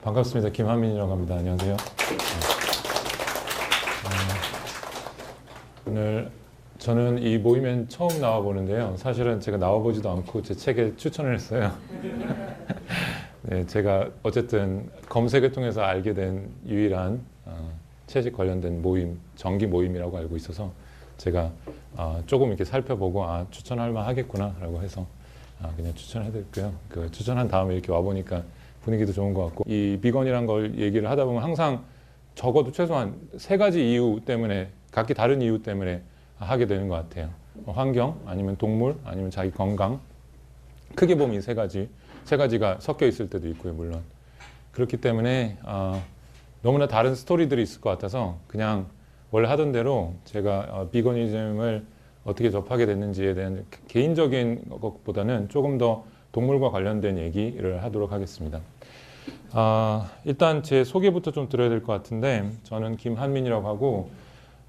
반갑습니다. 김한민이라고 합니다. 안녕하세요. 오늘 저는 이 모임엔 처음 나와보는데요. 사실은 제가 나와보지도 않고 제 책에 추천을 했어요. 네, 제가 어쨌든 검색을 통해서 알게 된 유일한 채식 관련된 모임, 정기 모임이라고 알고 있어서 제가 조금 이렇게 살펴보고 추천할 만 하겠구나 라고 해서 그냥 추천해드릴게요. 그 추천한 다음에 이렇게 와보니까 분위기도 좋은 것 같고, 이 비건이란 걸 얘기를 하다 보면 항상 적어도 최소한 3가지 이유 때문에, 각기 다른 이유 때문에 하게 되는 것 같아요. 환경, 아니면 동물, 아니면 자기 건강. 크게 보면 이 3가지가 섞여 있을 때도 있고요, 물론. 그렇기 때문에 너무나 다른 스토리들이 있을 것 같아서 그냥 원래 하던 대로 제가 비거니즘을 어떻게 접하게 됐는지에 대한 개인적인 것보다는 조금 더 동물과 관련된 얘기를 하도록 하겠습니다. 일단 제 소개부터 좀 드려야 될 것 같은데, 저는 김한민이라고 하고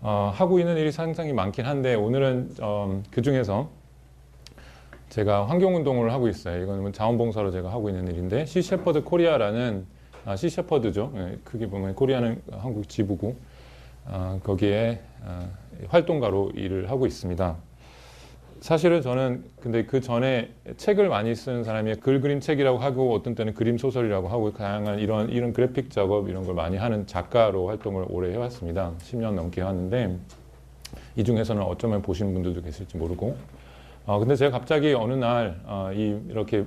하고 있는 일이 상당히 많긴 한데, 오늘은 그 중에서 제가 환경운동을 하고 있어요. 이건 자원봉사로 제가 하고 있는 일인데, 시셰퍼드 코리아라는 시셰퍼드죠. 크게 보면 코리아는 한국 지부고 거기에 활동가로 일을 하고 있습니다. 사실은 저는 근데 그 전에 책을 많이 쓰는 사람이 글 그림 책이라고 하고, 어떤 때는 그림 소설이라고 하고, 다양한 이런 그래픽 작업 이런 걸 많이 하는 작가로 활동을 오래 해왔습니다. 10년 넘게 해왔는데, 이 중에서는 어쩌면 보시는 분들도 계실지 모르고, 근데 제가 갑자기 어느 날 이렇게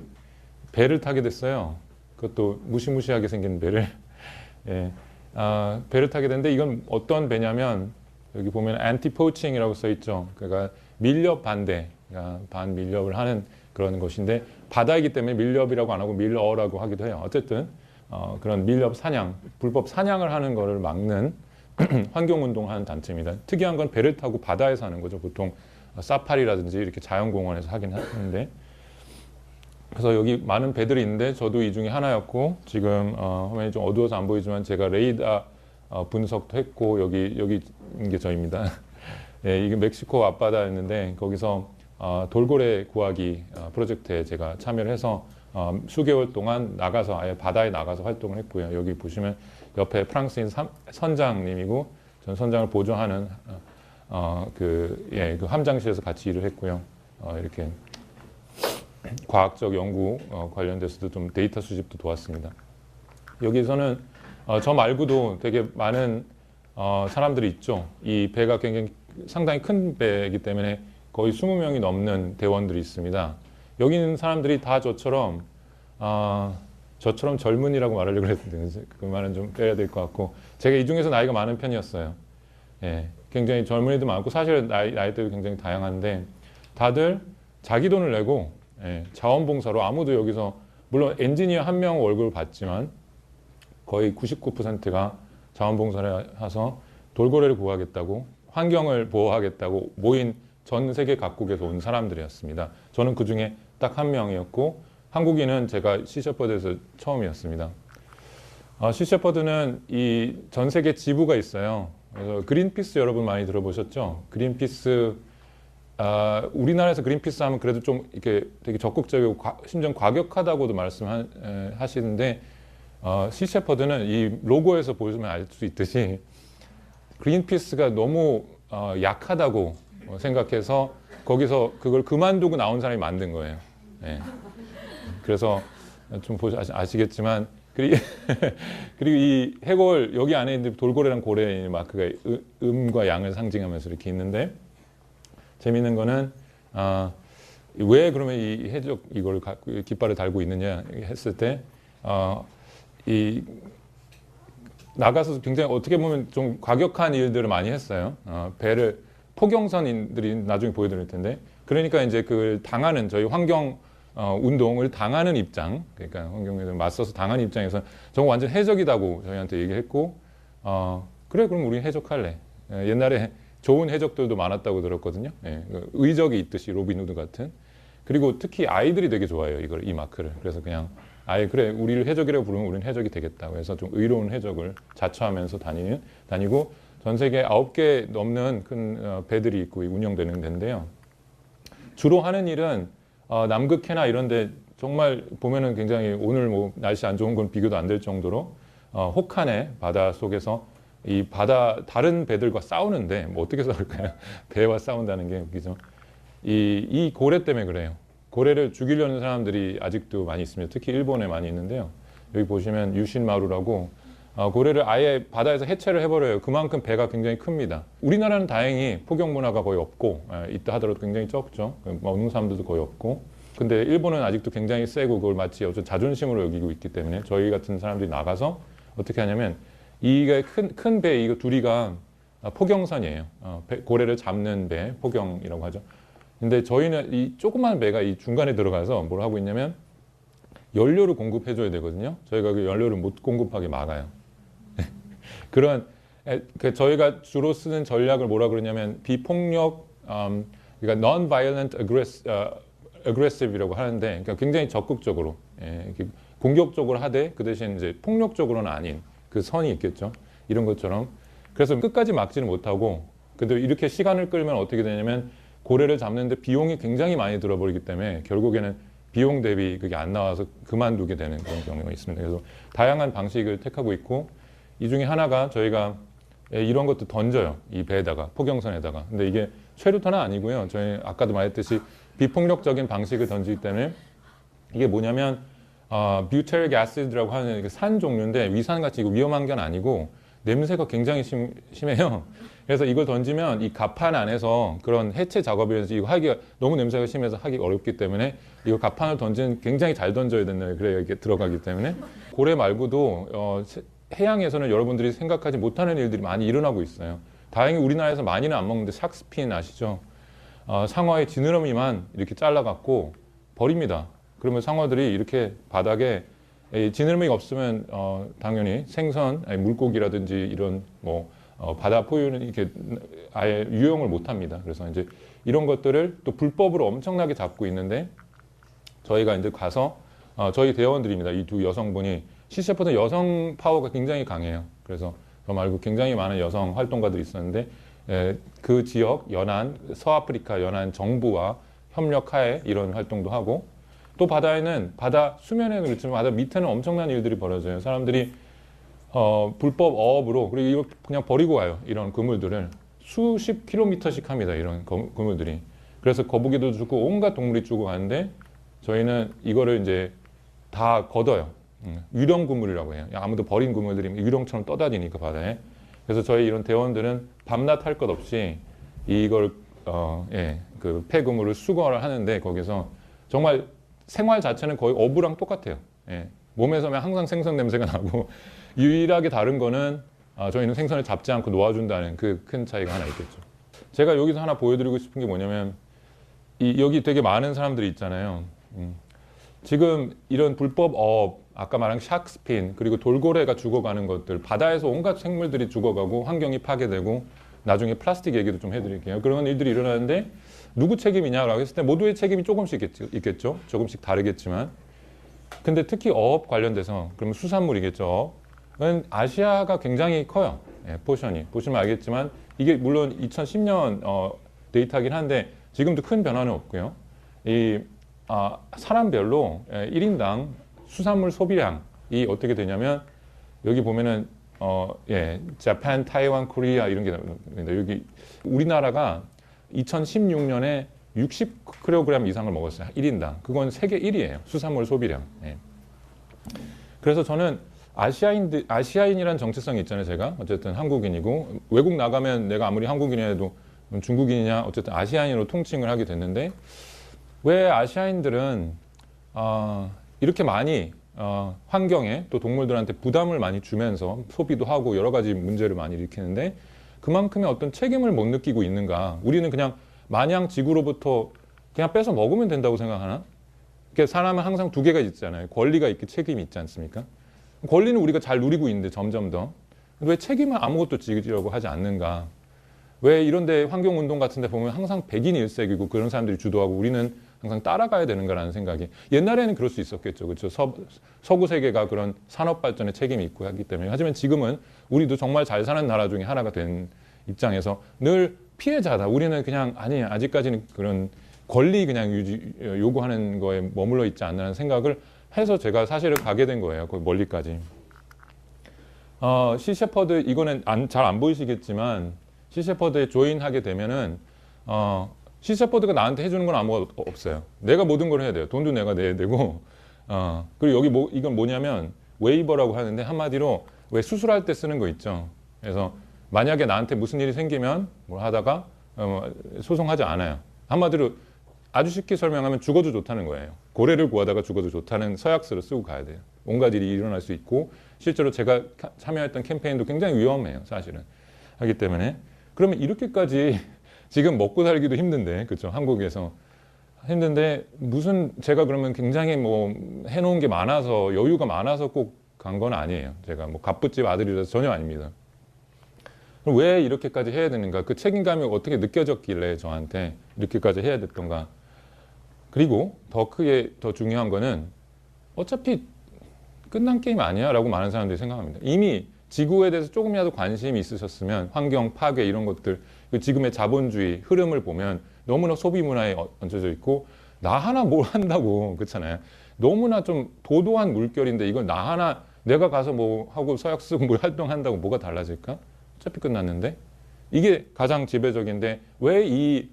배를 타게 됐어요. 그것도 무시무시하게 생긴 배를. 예, 배를 타게 됐는데, 이건 어떤 배냐면, 여기 보면 anti-poaching이라고 써 있죠. 그러니까 밀렵 반대, 반밀렵을 하는 그런 것인데, 바다이기 때문에 밀렵이라고 안 하고 밀어라고 하기도 해요. 어쨌든 그런 밀렵 사냥, 불법 사냥을 하는 거를 막는 환경운동하는 단체입니다. 특이한 건 배를 타고 바다에서 하는 거죠. 보통 사파리라든지 이렇게 자연공원에서 하긴 하는데, 그래서 여기 많은 배들이 있는데 저도 이 중에 하나였고, 지금 화면이 좀 어두워서 안 보이지만 제가 레이더 분석도 했고, 여기 게 저입니다. 예, 이게 멕시코 앞바다였는데, 거기서 돌고래 구하기 프로젝트에 제가 참여를 해서 수개월 동안 나가서 아예 바다에 나가서 활동을 했고요. 여기 보시면 옆에 프랑스인 선장님이고, 전 선장을 보조하는 그 함장실에서 같이 일을 했고요. 이렇게 과학적 연구 관련돼서도 좀 데이터 수집도 도왔습니다. 여기서는 저 말고도 되게 많은 사람들이 있죠. 이 배가 굉장히 상당히 큰 배이기 때문에 거의 20명이 넘는 대원들이 있습니다. 여기 있는 사람들이 다 저처럼 젊은이라고 말하려고 했는데, 그 말은 좀 빼야 될 것 같고, 제가 이 중에서 나이가 많은 편이었어요. 예, 굉장히 젊은이도 많고, 사실 나이대도 굉장히 다양한데, 다들 자기 돈을 내고 자원봉사로, 아무도 여기서, 물론 엔지니어 1명 월급을 받지만 거의 99%가 자원봉사를 해서 돌고래를 구하겠다고, 환경을 보호하겠다고 모인 전 세계 각국에서 온 사람들이었습니다. 저는 그 중에 딱 1명이었고, 한국인은 제가 시셰퍼드에서 처음이었습니다. 시셰퍼드는 이 전 세계 지부가 있어요. 그래서 그린피스 여러분 많이 들어보셨죠? 그린피스, 우리나라에서 그린피스 하면 그래도 좀 이렇게 되게 적극적이고 심지어 과격하다고도 말씀하시는데, 시셰퍼드는 이 로고에서 보시면 알 수 있듯이 그린피스가 너무 약하다고 생각해서 거기서 그걸 그만두고 나온 사람이 만든 거예요. 네. 그래서 좀 아시겠지만, 그리고 이 해골, 여기 안에 있는 돌고래랑 고래의 마크가 음과 양을 상징하면서 이렇게 있는데, 재미있는 거는 왜 그러면 이 해적 이걸 깃발을 달고 있느냐 했을 때, 이 나가서 굉장히 어떻게 보면 좀 과격한 일들을 많이 했어요. 배를 포경선인들이 나중에 보여드릴 텐데, 그러니까 이제 그걸 당하는, 저희 환경 운동을 당하는 입장, 그러니까 환경에 맞서서 당하는 입장에서 저거 완전 해적이다고 저희한테 얘기했고, 그래 그럼 우리 해적할래. 옛날에 좋은 해적들도 많았다고 들었거든요. 예, 의적이 있듯이 로빈 후드 같은. 그리고 특히 아이들이 되게 좋아해요, 이 마크를. 그래서 그냥 아예 그래 우리를 해적이라고 부르면 우리는 해적이 되겠다고 해서 좀 의로운 해적을 자처하면서 다니고, 전 세계 9개 넘는 큰 배들이 있고 운영되는 데인데요. 주로 하는 일은 남극해나 이런 데 정말 보면은 굉장히 오늘 뭐 날씨 안 좋은 건 비교도 안 될 정도로 혹한의 바다 속에서 이 바다 다른 배들과 싸우는데 뭐 어떻게 싸울까요? 배와 싸운다는 게 웃기죠. 이 고래 때문에 그래요. 고래를 죽이려는 사람들이 아직도 많이 있습니다. 특히 일본에 많이 있는데요. 여기 보시면 유신마루라고 고래를 아예 바다에서 해체를 해버려요. 그만큼 배가 굉장히 큽니다. 우리나라는 다행히 포경 문화가 거의 없고 있다 하더라도 굉장히 적죠. 먹는 사람들도 거의 없고. 근데 일본은 아직도 굉장히 세고 그걸 마치 어떤 자존심으로 여기고 있기 때문에 저희 같은 사람들이 나가서 어떻게 하냐면 이게 큰 배 이거 둘이가 포경선이에요. 고래를 잡는 배 포경이라고 하죠. 근데 저희는 이 조그만 배가 이 중간에 들어가서 뭘 하고 있냐면 연료를 공급해줘야 되거든요. 저희가 그 연료를 못 공급하게 막아요. 그런 저희가 주로 쓰는 전략을 뭐라 그러냐면 비폭력, 그러니까 non-violent aggressive이라고 하는데, 그러니까 굉장히 적극적으로 공격적으로 하되 그 대신 이제 폭력적으로는 아닌 그 선이 있겠죠. 이런 것처럼. 그래서 끝까지 막지는 못하고, 근데 이렇게 시간을 끌면 어떻게 되냐면 고래를 잡는데 비용이 굉장히 많이 들어버리기 때문에 결국에는 비용 대비 그게 안 나와서 그만두게 되는 그런 경우가 있습니다. 그래서 다양한 방식을 택하고 있고 이 중에 하나가 저희가 이런 것도 던져요. 이 배에다가 포경선에다가. 근데 이게 최루탄은 아니고요. 저희 아까도 말했듯이 비폭력적인 방식을 던지기 때문에 이게 뭐냐면 뷰테릭 애시드라고 하는 산 종류인데 위산같이 이거 위험한 건 아니고 냄새가 굉장히 심해요. 그래서 이걸 던지면 이 갑판 안에서 그런 해체 작업이라든지 이거 하기가 너무 냄새가 심해서 하기 어렵기 때문에 이거 갑판을 던지는 굉장히 잘 던져야 된다. 그래야 이게 들어가기 때문에 고래 말고도 해양에서는 여러분들이 생각하지 못하는 일들이 많이 일어나고 있어요. 다행히 우리나라에서 많이는 안 먹는데 샥스핀 아시죠? 상어의 지느러미만 이렇게 잘라갖고 버립니다. 그러면 상어들이 이렇게 바닥에 지느러미가 없으면 당연히 생선, 물고기라든지 이런 뭐 바다 포유는 이렇게 아예 유용을 못 합니다. 그래서 이제 이런 것들을 또 불법으로 엄청나게 잡고 있는데 저희가 이제 가서 저희 대원들입니다. 이 두 여성분이 시셰프는 여성 파워가 굉장히 강해요. 그래서 저 말고 굉장히 많은 여성 활동가들이 있었는데 그 지역 연안, 서아프리카 연안 정부와 협력하에 이런 활동도 하고 또 바다에는 바다 수면에는 그렇지만 바다 밑에는 엄청난 일들이 벌어져요. 사람들이 불법 어업으로 그리고 이걸 그냥 버리고 와요. 이런 그물들을 수십 킬로미터씩 합니다. 이런 그물들이. 그래서 거북이도 죽고 온갖 동물이 죽고 가는데 저희는 이거를 이제 다 걷어요. 유령 그물이라고 해요. 아무도 버린 그물들이 유령처럼 떠다니니까 바다에. 그래서 저희 이런 대원들은 밤낮 할 것 없이 이걸 그 폐그물을 수거를 하는데 거기서 정말 생활 자체는 거의 어부랑 똑같아요. 몸에서만 항상 생선 냄새가 나고 유일하게 다른 거는 저희는 생선을 잡지 않고 놓아준다는 그 큰 차이가 하나 있겠죠. 제가 여기서 하나 보여드리고 싶은 게 뭐냐면 여기 되게 많은 사람들이 있잖아요. 지금 이런 불법 어업, 아까 말한 샥스핀 그리고 돌고래가 죽어가는 것들 바다에서 온갖 생물들이 죽어가고 환경이 파괴되고 나중에 플라스틱 얘기도 좀 해드릴게요. 그런 일들이 일어나는데 누구 책임이냐라고 했을 때 모두의 책임이 조금씩 있겠죠. 조금씩 다르겠지만 근데 특히 어업 관련돼서 그러면 수산물이겠죠. 어업은 아시아가 굉장히 커요. 포션이. 보시면 알겠지만 이게 물론 2010년 데이터긴 한데 지금도 큰 변화는 없고요. 사람별로 1인당 수산물 소비량이 어떻게 되냐면 여기 보면은 자판, 타이완, 코리아 이런 게 나옵니다. 여기 우리나라가 2016년에 60kg 이상을 먹었어요. 1인당. 그건 세계 1위예요. 수산물 소비량. 그래서 저는 아시아인이라는 정체성이 있잖아요. 제가 어쨌든 한국인이고 외국 나가면 내가 아무리 한국인이라도 중국인이냐 어쨌든 아시아인으로 통칭을 하게 됐는데 왜 아시아인들은 이렇게 많이 환경에 또 동물들한테 부담을 많이 주면서 소비도 하고 여러 가지 문제를 많이 일으키는데 그만큼의 어떤 책임을 못 느끼고 있는가. 우리는 그냥 마냥 지구로부터 그냥 뺏어 먹으면 된다고 생각하나? 그러니까 사람은 항상 두 개가 있잖아요. 권리가 있고 책임이 있지 않습니까? 권리는 우리가 잘 누리고 있는데 점점 더. 왜 책임을 아무것도 지으려고 하지 않는가? 왜 이런데 환경운동 같은 데 보면 항상 백인 일색이고 그런 사람들이 주도하고 우리는 항상 따라가야 되는가라는 생각이. 옛날에는 그럴 수 있었겠죠. 그렇죠? 서구 세계가 그런 산업 발전에 책임이 있고 하기 때문에. 하지만 지금은 우리도 정말 잘 사는 나라 중에 하나가 된 입장에서 늘 피해자다. 우리는 그냥 아직까지는 그런 권리 그냥 요구하는 거에 머물러 있지 않나라는 생각을 해서 제가 사실은 가게 된 거예요. 거기 멀리까지. 시셰퍼드 이거는 잘 안 보이시겠지만 시셰퍼드에 조인하게 되면은 시셰퍼드가 나한테 해주는 건 아무것도 없어요. 내가 모든 걸 해야 돼요. 돈도 내가 내야 되고 그리고 여기 이건 뭐냐면 웨이버라고 하는데 한마디로 왜 수술할 때 쓰는 거 있죠. 그래서 만약에 나한테 무슨 일이 생기면 뭘 하다가 소송하지 않아요. 한마디로 아주 쉽게 설명하면 죽어도 좋다는 거예요. 고래를 구하다가 죽어도 좋다는 서약서를 쓰고 가야 돼요. 온갖 일이 일어날 수 있고 실제로 제가 참여했던 캠페인도 굉장히 위험해요. 사실은. 하기 때문에 그러면 이렇게까지 지금 먹고 살기도 힘든데 그렇죠. 한국에서 힘든데 무슨 제가 그러면 굉장히 뭐 해놓은 게 많아서 여유가 많아서 꼭 간 건 아니에요. 제가 뭐 갑부집 아들이라서 전혀 아닙니다. 그럼 왜 이렇게까지 해야 되는가? 그 책임감이 어떻게 느껴졌길래 저한테 이렇게까지 해야 됐던가? 그리고 더 크게 더 중요한 거는 어차피 끝난 게임 아니야 라고 많은 사람들이 생각합니다. 이미 지구에 대해서 조금이라도 관심이 있으셨으면 환경 파괴 이런 것들 지금의 자본주의 흐름을 보면 너무나 소비 문화에 얹혀져 있고 나 하나 뭘 한다고 그렇잖아요. 너무나 좀 도도한 물결인데 이걸 나 하나 내가 가서 뭐 하고 서약 쓰고 뭐 활동한다고 뭐가 달라질까? 어차피 끝났는데 이게 가장 지배적인데 왜 이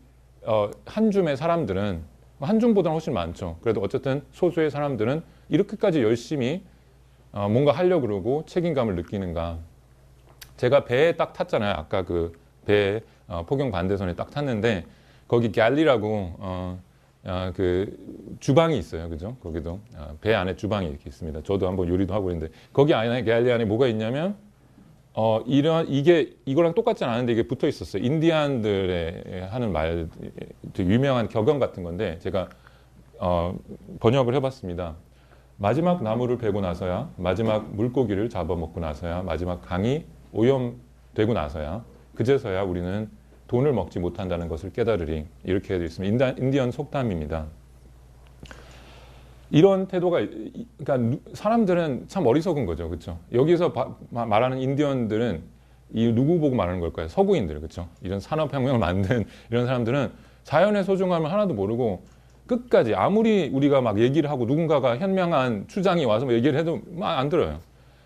한 줌의 사람들은 한 줌보다는 훨씬 많죠. 그래도 어쨌든 소수의 사람들은 이렇게까지 열심히 뭔가 하려고 그러고 책임감을 느끼는가. 제가 배에 딱 탔잖아요. 아까 그 배에 포경 반대선에 딱 탔는데 거기 갤리라고 그 주방이 있어요. 그죠? 거기도 배 안에 주방이 이렇게 있습니다. 저도 한번 요리도 하고 있는데 거기 안에 갤리 안에 뭐가 있냐면 이거랑 똑같지 않은데 이게 붙어 있었어요. 인디안들의 하는 말, 되게 유명한 격언 같은 건데 제가 번역을 해봤습니다. 마지막 나무를 베고 나서야, 마지막 물고기를 잡아먹고 나서야, 마지막 강이 오염되고 나서야, 그제서야 우리는 돈을 먹지 못한다는 것을 깨달으리. 이렇게 되어 있습니다. 인디언 속담입니다. 이런 태도가, 그러니까 사람들은 참 어리석은 거죠. 그렇죠? 여기서 말하는 인디언들은 이 누구 보고 말하는 걸까요? 서구인들, 그렇죠? 이런 산업혁명을 만든 이런 사람들은 자연의 소중함을 하나도 모르고 끝까지 아무리 우리가 막 얘기를 하고 누군가가 현명한 추장이 와서 뭐 얘기를 해도 막 안 들어요.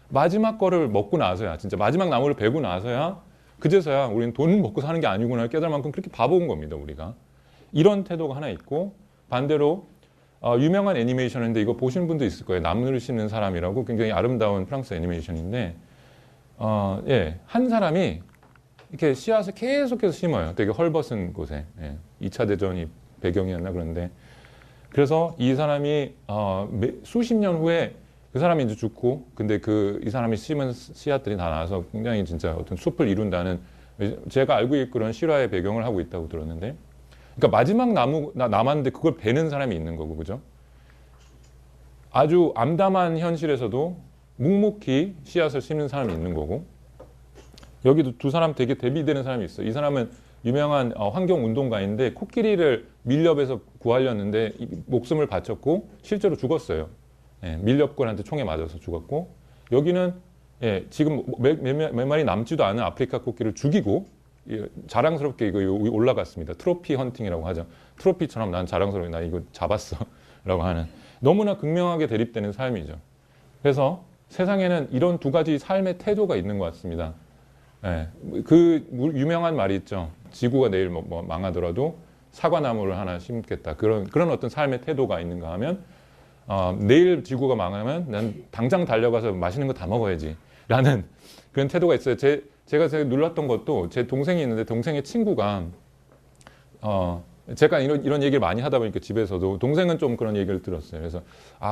마지막 거를 먹고 나서야, 진짜 마지막 나무를 베고 나서야 그제서야 우리는 돈 먹고 사는 게 아니구나 깨달을 만큼 그렇게 바보인 겁니다. 우리가. 이런 태도가 하나 있고 반대로 유명한 애니메이션인데 이거 보신 분도 있을 거예요. 나무를 심는 사람이라고 굉장히 아름다운 프랑스 애니메이션인데 한 사람이 이렇게 씨앗을 계속해서 심어요. 되게 헐벗은 곳에. 2차 대전이 배경이었나 그런데 그래서 이 사람이 수십 년 후에 그 사람이 이제 죽고 근데 이 사람이 심은 씨앗들이 다 나와서 굉장히 진짜 어떤 숲을 이룬다는 제가 알고 있는 그런 실화의 배경을 하고 있다고 들었는데 그러니까 마지막 나무 남았는데 그걸 베는 사람이 있는 거고 그죠? 아주 암담한 현실에서도 묵묵히 씨앗을 심는 사람이 있는 거고 여기도 두 사람 되게 대비되는 사람이 있어요. 이 사람은 유명한 환경운동가인데 코끼리를 밀렵에서 구하려는데 목숨을 바쳤고 실제로 죽었어요. 밀렵꾼한테 총에 맞아서 죽었고 여기는 지금 몇 마리 남지도 않은 아프리카 코끼리를 죽이고 자랑스럽게 이거 올라갔습니다. 트로피 헌팅이라고 하죠. 트로피처럼 난 자랑스럽게 나 이거 잡았어 라고 하는 너무나 극명하게 대립되는 삶이죠. 그래서 세상에는 이런 두 가지 삶의 태도가 있는 것 같습니다. 그 유명한 말이 있죠. 지구가 내일 뭐 망하더라도 사과나무를 하나 심겠다. 그런 어떤 삶의 태도가 있는가 하면 내일 지구가 망하면 난 당장 달려가서 맛있는 거 다 먹어야지 라는 그런 태도가 있어요. 제가 되게 놀랐던 것도 제 동생이 있는데 동생의 친구가 제가 이런 얘기를 많이 하다 보니까 집에서도 동생은 좀 그런 얘기를 들었어요. 그래서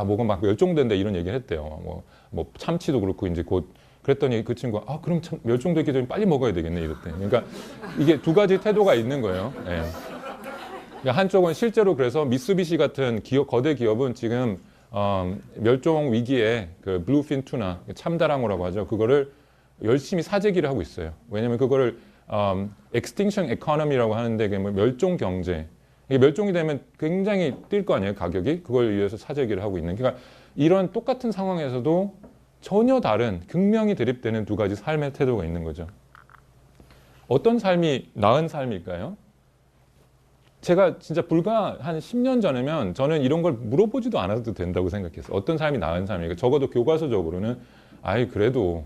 뭐가 막 멸종된다 이런 얘기를 했대요. 뭐 참치도 그렇고 이제 곧 그랬더니 그 친구가 그럼 참 멸종되기 전에 빨리 먹어야 되겠네 이랬대. 그러니까 이게 두 가지 태도가 있는 거예요. 그러니까 한쪽은 실제로 그래서 미쓰비시 같은 거대 기업은 지금 멸종 위기에 그 블루핀 투나 참다랑어라고 하죠. 그거를 열심히 사재기를 하고 있어요. 왜냐하면 그거를 extinction economy라고 하는데 그게 뭐 멸종 경제. 이게 멸종이 되면 굉장히 뛸 거 아니에요, 가격이. 그걸 위해서 사재기를 하고 있는. 그러니까 이런 똑같은 상황에서도 전혀 다른 극명히 대립되는 두 가지 삶의 태도가 있는 거죠. 어떤 삶이 나은 삶일까요? 제가 진짜 불과 한 10년 전이면 저는 이런 걸 물어보지도 않아도 된다고 생각했어요. 어떤 사람이 나은 사람이니까 적어도 교과서적으로는 아이 그래도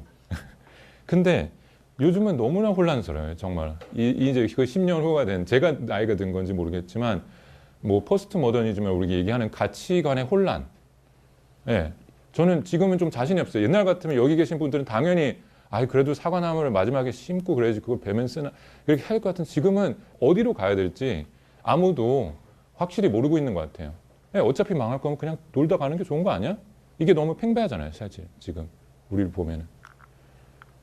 근데 요즘은 너무나 혼란스러워요. 정말 이제 그 10년 후가 된 제가 나이가 든 건지 모르겠지만 뭐 포스트 모더니즘을 우리가 얘기하는 가치관의 혼란. 예. 저는 지금은 좀 자신이 없어요. 옛날 같으면 여기 계신 분들은 당연히 아이 그래도 사과나무를 마지막에 심고 그래야지 그걸 베면 쓰나 이렇게 할 것 같은 지금은 어디로 가야 될지 아무도 확실히 모르고 있는 것 같아요. 예, 어차피 망할 거면 그냥 놀다 가는 게 좋은 거 아니야? 이게 너무 팽배하잖아요, 사실 지금 우리를 보면은.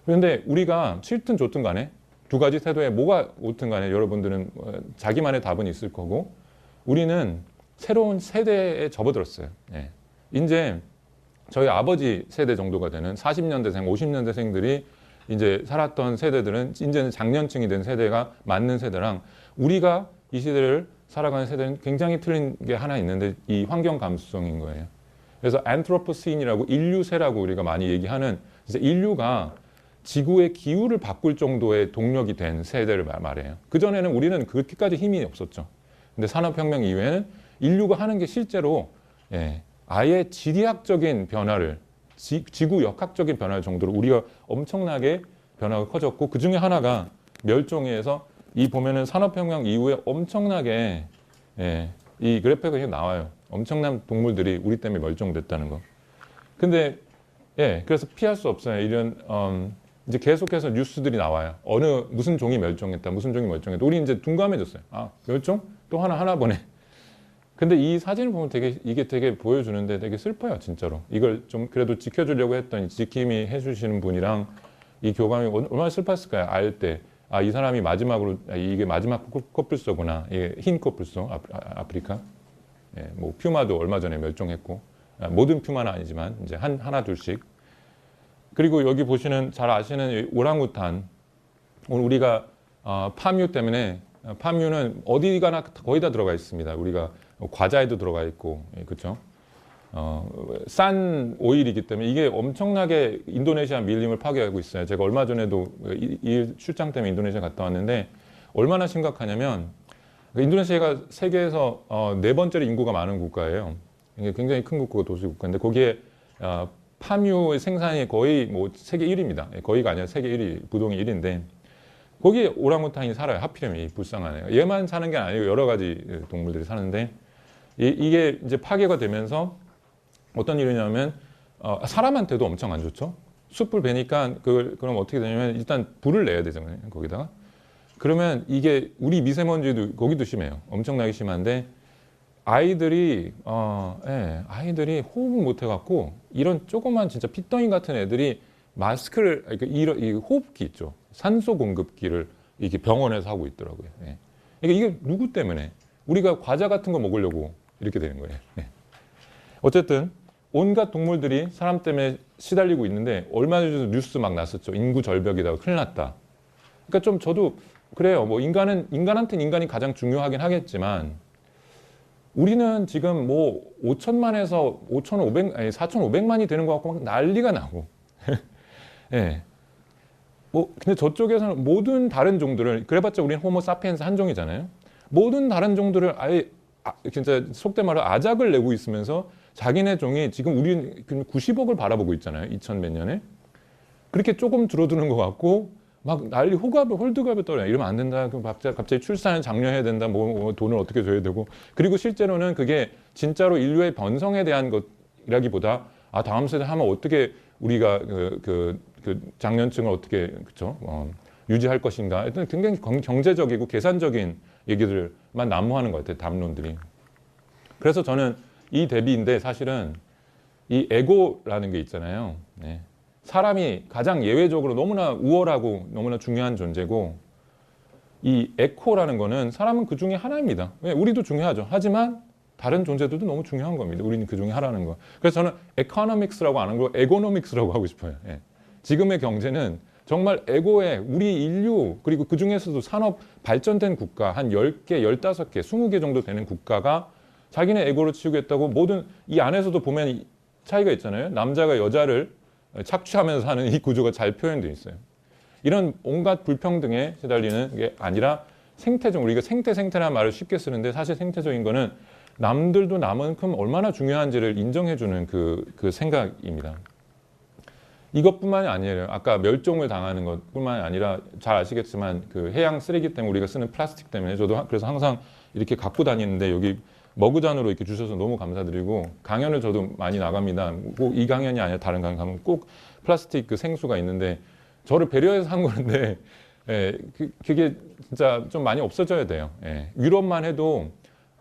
그런데 우리가 싫든 좋든 간에 두 가지 태도에 뭐가 옳든 간에 여러분들은 자기만의 답은 있을 거고 우리는 새로운 세대에 접어들었어요. 예. 이제 저희 아버지 세대 정도가 되는 40년대생, 50년대생들이 이제 살았던 세대들은 이제는 장년층이 된 세대가 맞는 세대랑 우리가 이 시대를 살아가는 세대는 굉장히 틀린 게 하나 있는데 이 환경 감수성인 거예요. 그래서 안트로포신이라고 인류세라고 우리가 많이 얘기하는 진짜 인류가 지구의 기후를 바꿀 정도의 동력이 된 세대를 말해요. 그전에는 우리는 그렇게까지 힘이 없었죠. 근데 산업혁명 이후에는 인류가 하는 게 실제로 아예 지리학적인 변화를 지구 역학적인 변화 정도로 우리가 엄청나게 변화가 커졌고 그 중에 하나가 멸종위에서 이 보면은 산업혁명 이후에 엄청나게 이 그래프가 나와요. 엄청난 동물들이 우리 때문에 멸종됐다는 거. 근데 그래서 피할 수 없어요. 이런 이제 계속해서 뉴스들이 나와요. 무슨 종이 멸종했다, 무슨 종이 멸종했다. 우리 이제 둔감해졌어요. 아 멸종? 또 하나 보네. 근데 이 사진을 보면 이게 되게 보여주는데 되게 슬퍼요, 진짜로. 이걸 좀 그래도 지켜주려고 했더니 지킴이 해주시는 분이랑 이 교감이 얼마나 슬펐을까요? 알 때. 아, 이 사람이 마지막으로, 이게 마지막 코뿔소구나. 이게 흰 코뿔소, 아프리카. 뭐, 퓨마도 얼마 전에 멸종했고. 모든 퓨마는 아니지만, 이제 하나, 둘씩. 그리고 여기 보시는, 잘 아시는 오랑우탄. 오늘 우리가, 파뮤 때문에, 파뮤는 어디 가나 거의 다 들어가 있습니다. 우리가 과자에도 들어가 있고, 그렇죠? 싼 오일이기 때문에 이게 엄청나게 인도네시아 밀림을 파괴하고 있어요. 제가 얼마 전에도 이 출장 때문에 인도네시아 갔다 왔는데 얼마나 심각하냐면 인도네시아가 세계에서 네 번째로 인구가 많은 국가예요. 이게 굉장히 큰 국가고 도시 국가인데 거기에 파뮤의 생산이 거의 뭐 세계 1위입니다. 거의가 아니라 세계 1위, 부동이 1위인데 거기에 오랑우탄이 살아요. 하필이면 불쌍하네요. 얘만 사는 게 아니고 여러 가지 동물들이 사는데 이게 이제 파괴가 되면서 어떤 일이냐면 사람한테도 엄청 안 좋죠. 숯불 베니까 그럼 어떻게 되냐면 일단 불을 내야 되잖아요. 거기다가. 그러면 이게 우리 미세먼지도 거기도 심해요. 엄청나게 심한데 아이들이 호흡을 못 해갖고 이런 조그만 진짜 핏덩이 같은 애들이 마스크를 그러니까 이 호흡기 있죠. 산소 공급기를 이렇게 병원에서 하고 있더라고요. 그러니까 이게 누구 때문에 우리가 과자 같은 거 먹으려고 이렇게 되는 거예요. 어쨌든 온갖 동물들이 사람 때문에 시달리고 있는데 얼마 전에도 뉴스 막 났었죠. 인구 절벽이다. 큰일 났다. 그러니까 좀 저도 그래요. 뭐 인간한테는 인간이 가장 중요하긴 하겠지만 우리는 지금 뭐 5천만에서 4,500만이 되는 것 같고 막 난리가 나고. 뭐 근데 저쪽에서는 모든 다른 종들을 그래봤자 우리는 호모 사피엔스 한 종이잖아요. 모든 다른 종들을 아예 진짜 속된 말로 아작을 내고 있으면서 자기네 종이 지금 우리 90억을 바라보고 있잖아요. 2000 몇 년에. 그렇게 조금 줄어드는 것 같고 막 난리 홀드갑에 떨어요. 이러면 안 된다. 그럼 갑자기 출산을 장려해야 된다. 뭐 돈을 어떻게 줘야 되고. 그리고 실제로는 그게 진짜로 인류의 번성에 대한 것이라기보다 다음 세대 하면 어떻게 우리가 그 장년층을 어떻게 그쵸? 유지할 것인가. 굉장히 경제적이고 계산적인 얘기들만 난무하는 것 같아요. 담론들이. 그래서 저는 이 대비인데 사실은 이 에고라는 게 있잖아요. 사람이 가장 예외적으로 너무나 우월하고 너무나 중요한 존재고 이 에코라는 거는 사람은 그 중에 하나입니다. 우리도 중요하죠. 하지만 다른 존재들도 너무 중요한 겁니다. 우리는 그 중에 하나는 거. 그래서 저는 에코노믹스라고 안 하고 에고노믹스라고 하고 싶어요. 지금의 경제는 정말 에고에 우리 인류 그리고 그 중에서도 산업 발전된 국가 한 10개, 15개, 20개 정도 되는 국가가 자기네 에고를 치우겠다고 모든 이 안에서도 보면 차이가 있잖아요. 남자가 여자를 착취하면서 사는 이 구조가 잘 표현되어 있어요. 이런 온갖 불평등에 시달리는 게 아니라 생태적, 우리가 생태라는 말을 쉽게 쓰는데 사실 생태적인 거는 남들도 나만큼 얼마나 중요한지를 인정해주는 그 생각입니다. 이것뿐만이 아니에요. 아까 멸종을 당하는 것뿐만이 아니라 잘 아시겠지만 그 해양 쓰레기 때문에 우리가 쓰는 플라스틱 때문에 저도 그래서 항상 이렇게 갖고 다니는데 여기 머그잔으로 이렇게 주셔서 너무 감사드리고 강연을 저도 많이 나갑니다. 꼭 이 강연이 아니라 다른 강연 가면 꼭 플라스틱 그 생수가 있는데 저를 배려해서 한 거는데 예, 그게 진짜 좀 많이 없어져야 돼요. 예. 유럽만 해도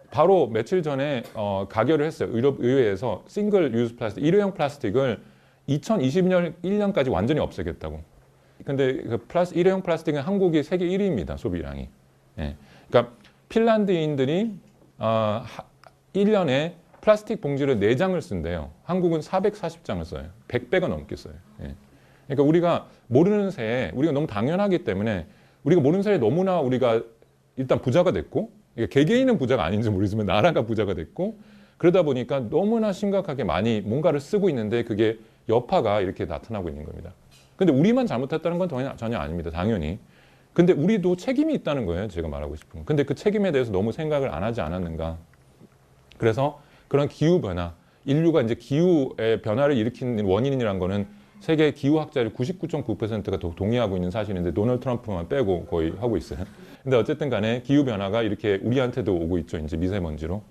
바로 며칠 전에 가결을 했어요. 유럽 의회에서 싱글 유즈 플라스틱, 일회용 플라스틱을 2021년까지 완전히 없애겠다고. 근데 그 일회용 플라스틱은 한국이 세계 1위입니다. 소비량이. 예. 그러니까 핀란드인들이 1년에 플라스틱 봉지를 4장을 쓴대요. 한국은 440장을 써요. 100배가 넘게 써요. 예. 그러니까 우리가 모르는 새에 우리가 너무 당연하기 때문에 우리가 모르는 새에 너무나 우리가 일단 부자가 됐고 그러니까 개개인은 부자가 아닌지 모르지만 나라가 부자가 됐고 그러다 보니까 너무나 심각하게 많이 뭔가를 쓰고 있는데 그게 여파가 이렇게 나타나고 있는 겁니다. 근데 우리만 잘못했다는 건 전혀 아닙니다. 당연히. 근데 우리도 책임이 있다는 거예요. 제가 말하고 싶은 건. 근데 그 책임에 대해서 너무 생각을 안 하지 않았는가. 그래서 그런 기후변화, 인류가 이제 기후의 변화를 일으키는 원인이라는 거는 세계 기후학자들 99.9%가 동의하고 있는 사실인데 도널드 트럼프만 빼고 거의 하고 있어요. 근데 어쨌든 간에 기후변화가 이렇게 우리한테도 오고 있죠. 이제 미세먼지로.